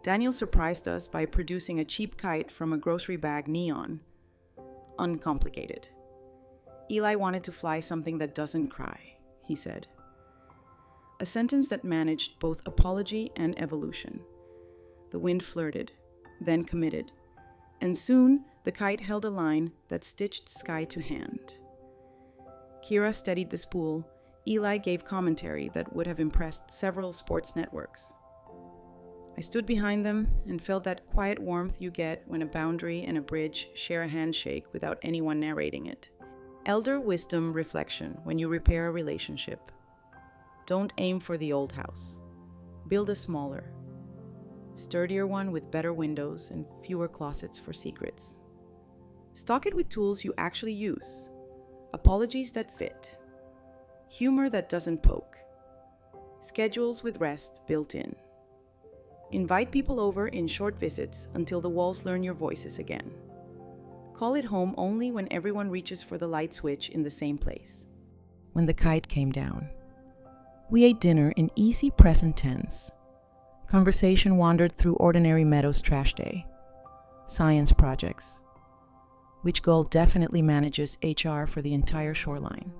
Daniel surprised us by producing a cheap kite from a grocery bag neon. Uncomplicated. Eli wanted to fly something that doesn't cry, he said. A sentence that managed both apology and evolution. The wind flirted, then committed, and soon the kite held a line that stitched sky to hand. Kira steadied the spool. Eli gave commentary that would have impressed several sports networks. I stood behind them and felt that quiet warmth you get when a boundary and a bridge share a handshake without anyone narrating it. Elder wisdom reflection when you repair a relationship. Don't aim for the old house. Build a smaller, sturdier one with better windows and fewer closets for secrets. Stock it with tools you actually use. Apologies that fit. Humor that doesn't poke. Schedules with rest built in. Invite people over in short visits until the walls learn your voices again. Call it home only when everyone reaches for the light switch in the same place. When the kite came down, we ate dinner in easy present tense. Conversation wandered through ordinary Meadows trash day. Science projects. Which goal definitely manages HR for the entire shoreline.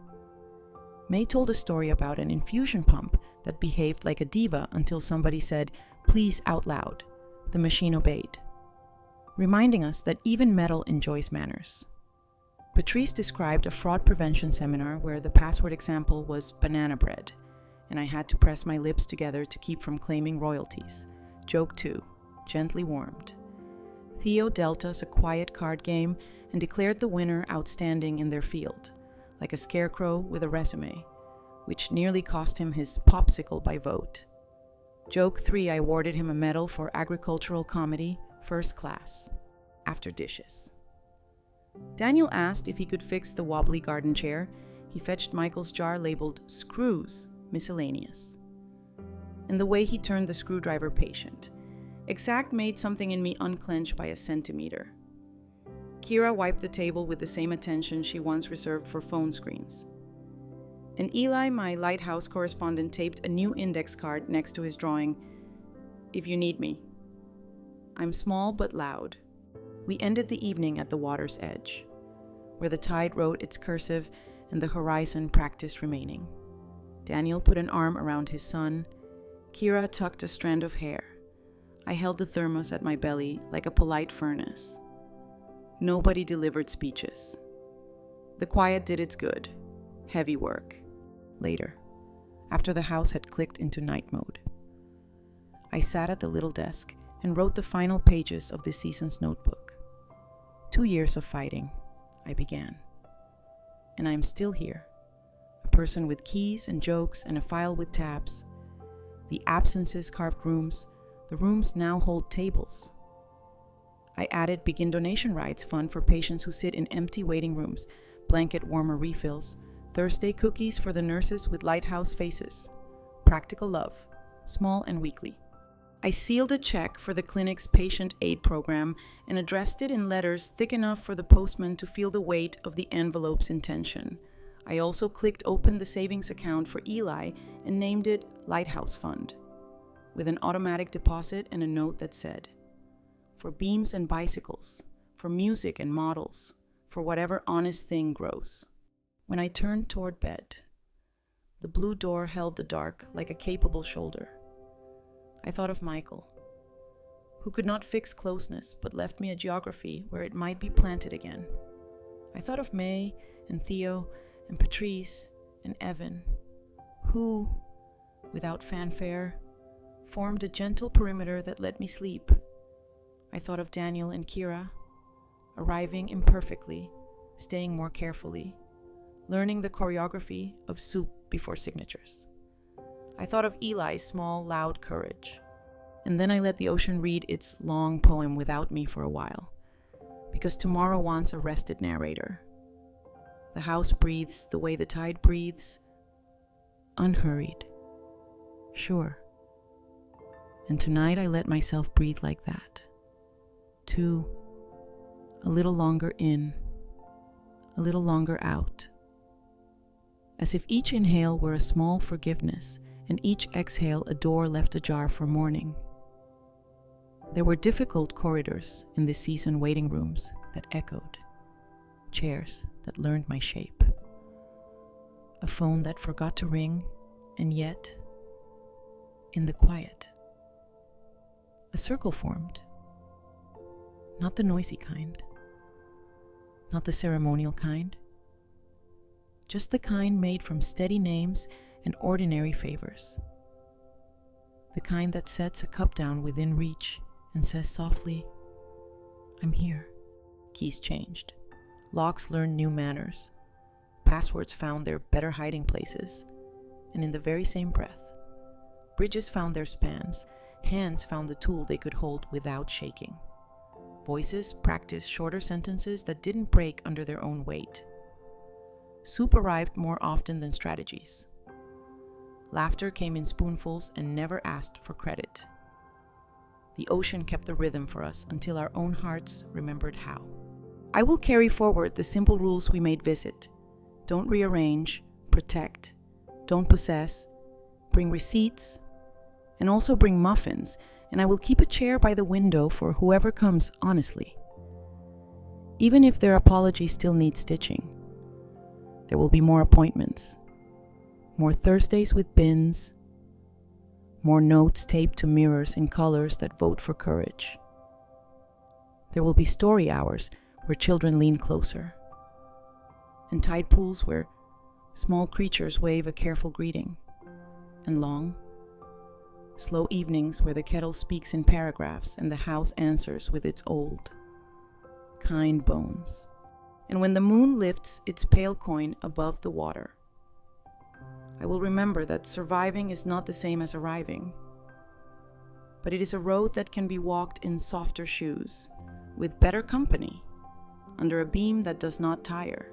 May told a story about an infusion pump that behaved like a diva until somebody said, "Please," out loud. The machine obeyed, reminding us that even metal enjoys manners. Patrice described a fraud prevention seminar where the password example was banana bread, and I had to press my lips together to keep from claiming royalties. Joke 2, gently warmed. Theo dealt us a quiet card game and declared the winner outstanding in their field, like a scarecrow with a resume, which nearly cost him his popsicle by vote. Joke 3, I awarded him a medal for agricultural comedy, first class, after dishes. Daniel asked if he could fix the wobbly garden chair. He fetched Michael's jar labeled "Screws, Miscellaneous." And the way he turned the screwdriver patient. Exact made something in me unclench by a centimeter. Kira wiped the table with the same attention she once reserved for phone screens. And Eli, my lighthouse correspondent, taped a new index card next to his drawing, "If you need me." I'm small but loud. We ended the evening at the water's edge, where the tide wrote its cursive and the horizon practiced remaining. Daniel put an arm around his son. Kira tucked a strand of hair. I held the thermos at my belly like a polite furnace. Nobody delivered speeches. The quiet did its good. Heavy work. Later, after the house had clicked into night mode, I sat at the little desk and wrote the final pages of this season's notebook. 2 years of fighting, I began. And I am still here, a person with keys and jokes and a file with tabs. The absences carved rooms, the rooms now hold tables. I added begin donation rights fund for patients who sit in empty waiting rooms, blanket warmer refills, Thursday cookies for the nurses with lighthouse faces, practical love, small and weekly. I sealed a check for the clinic's patient aid program and addressed it in letters thick enough for the postman to feel the weight of the envelope's intention. I also clicked open the savings account for Eli and named it Lighthouse Fund, with an automatic deposit and a note that said, for beams and bicycles, for music and models, for whatever honest thing grows. When I turned toward bed, the blue door held the dark like a capable shoulder. I thought of Michael, who could not fix closeness but left me a geography where it might be planted again. I thought of May and Theo and Patrice and Evan, who, without fanfare, formed a gentle perimeter that let me sleep. I thought of Daniel and Kira, arriving imperfectly, staying more carefully, learning the choreography of soup before signatures. I thought of Eli's small, loud courage. And then I let the ocean read its long poem without me for a while, because tomorrow wants a rested narrator. The house breathes the way the tide breathes, unhurried, sure. And tonight I let myself breathe like that. 2, a little longer in, a little longer out. As if each inhale were a small forgiveness, and each exhale a door left ajar for morning. There were difficult corridors in this season waiting rooms that echoed, chairs that learned my shape, a phone that forgot to ring, and yet, in the quiet, a circle formed. Not the noisy kind, not the ceremonial kind, just the kind made from steady names and ordinary favors. The kind that sets a cup down within reach and says softly, I'm here. Keys changed. Locks learned new manners. Passwords found their better hiding places. And in the very same breath, bridges found their spans. Hands found the tool they could hold without shaking. Voices practiced shorter sentences that didn't break under their own weight. Soup arrived more often than strategies. Laughter came in spoonfuls and never asked for credit. The ocean kept the rhythm for us until our own hearts remembered how. I will carry forward the simple rules we made visit. Don't rearrange, protect, don't possess, bring receipts, and also bring muffins, and I will keep a chair by the window for whoever comes honestly. Even if their apology still needs stitching, there will be more appointments. More Thursdays with bins, more notes taped to mirrors in colors that vote for courage. There will be story hours where children lean closer, and tide pools where small creatures wave a careful greeting, and long, slow evenings where the kettle speaks in paragraphs and the house answers with its old, kind bones. And when the moon lifts its pale coin above the water, I will remember that surviving is not the same as arriving, but it is a road that can be walked in softer shoes, with better company, under a beam that does not tire.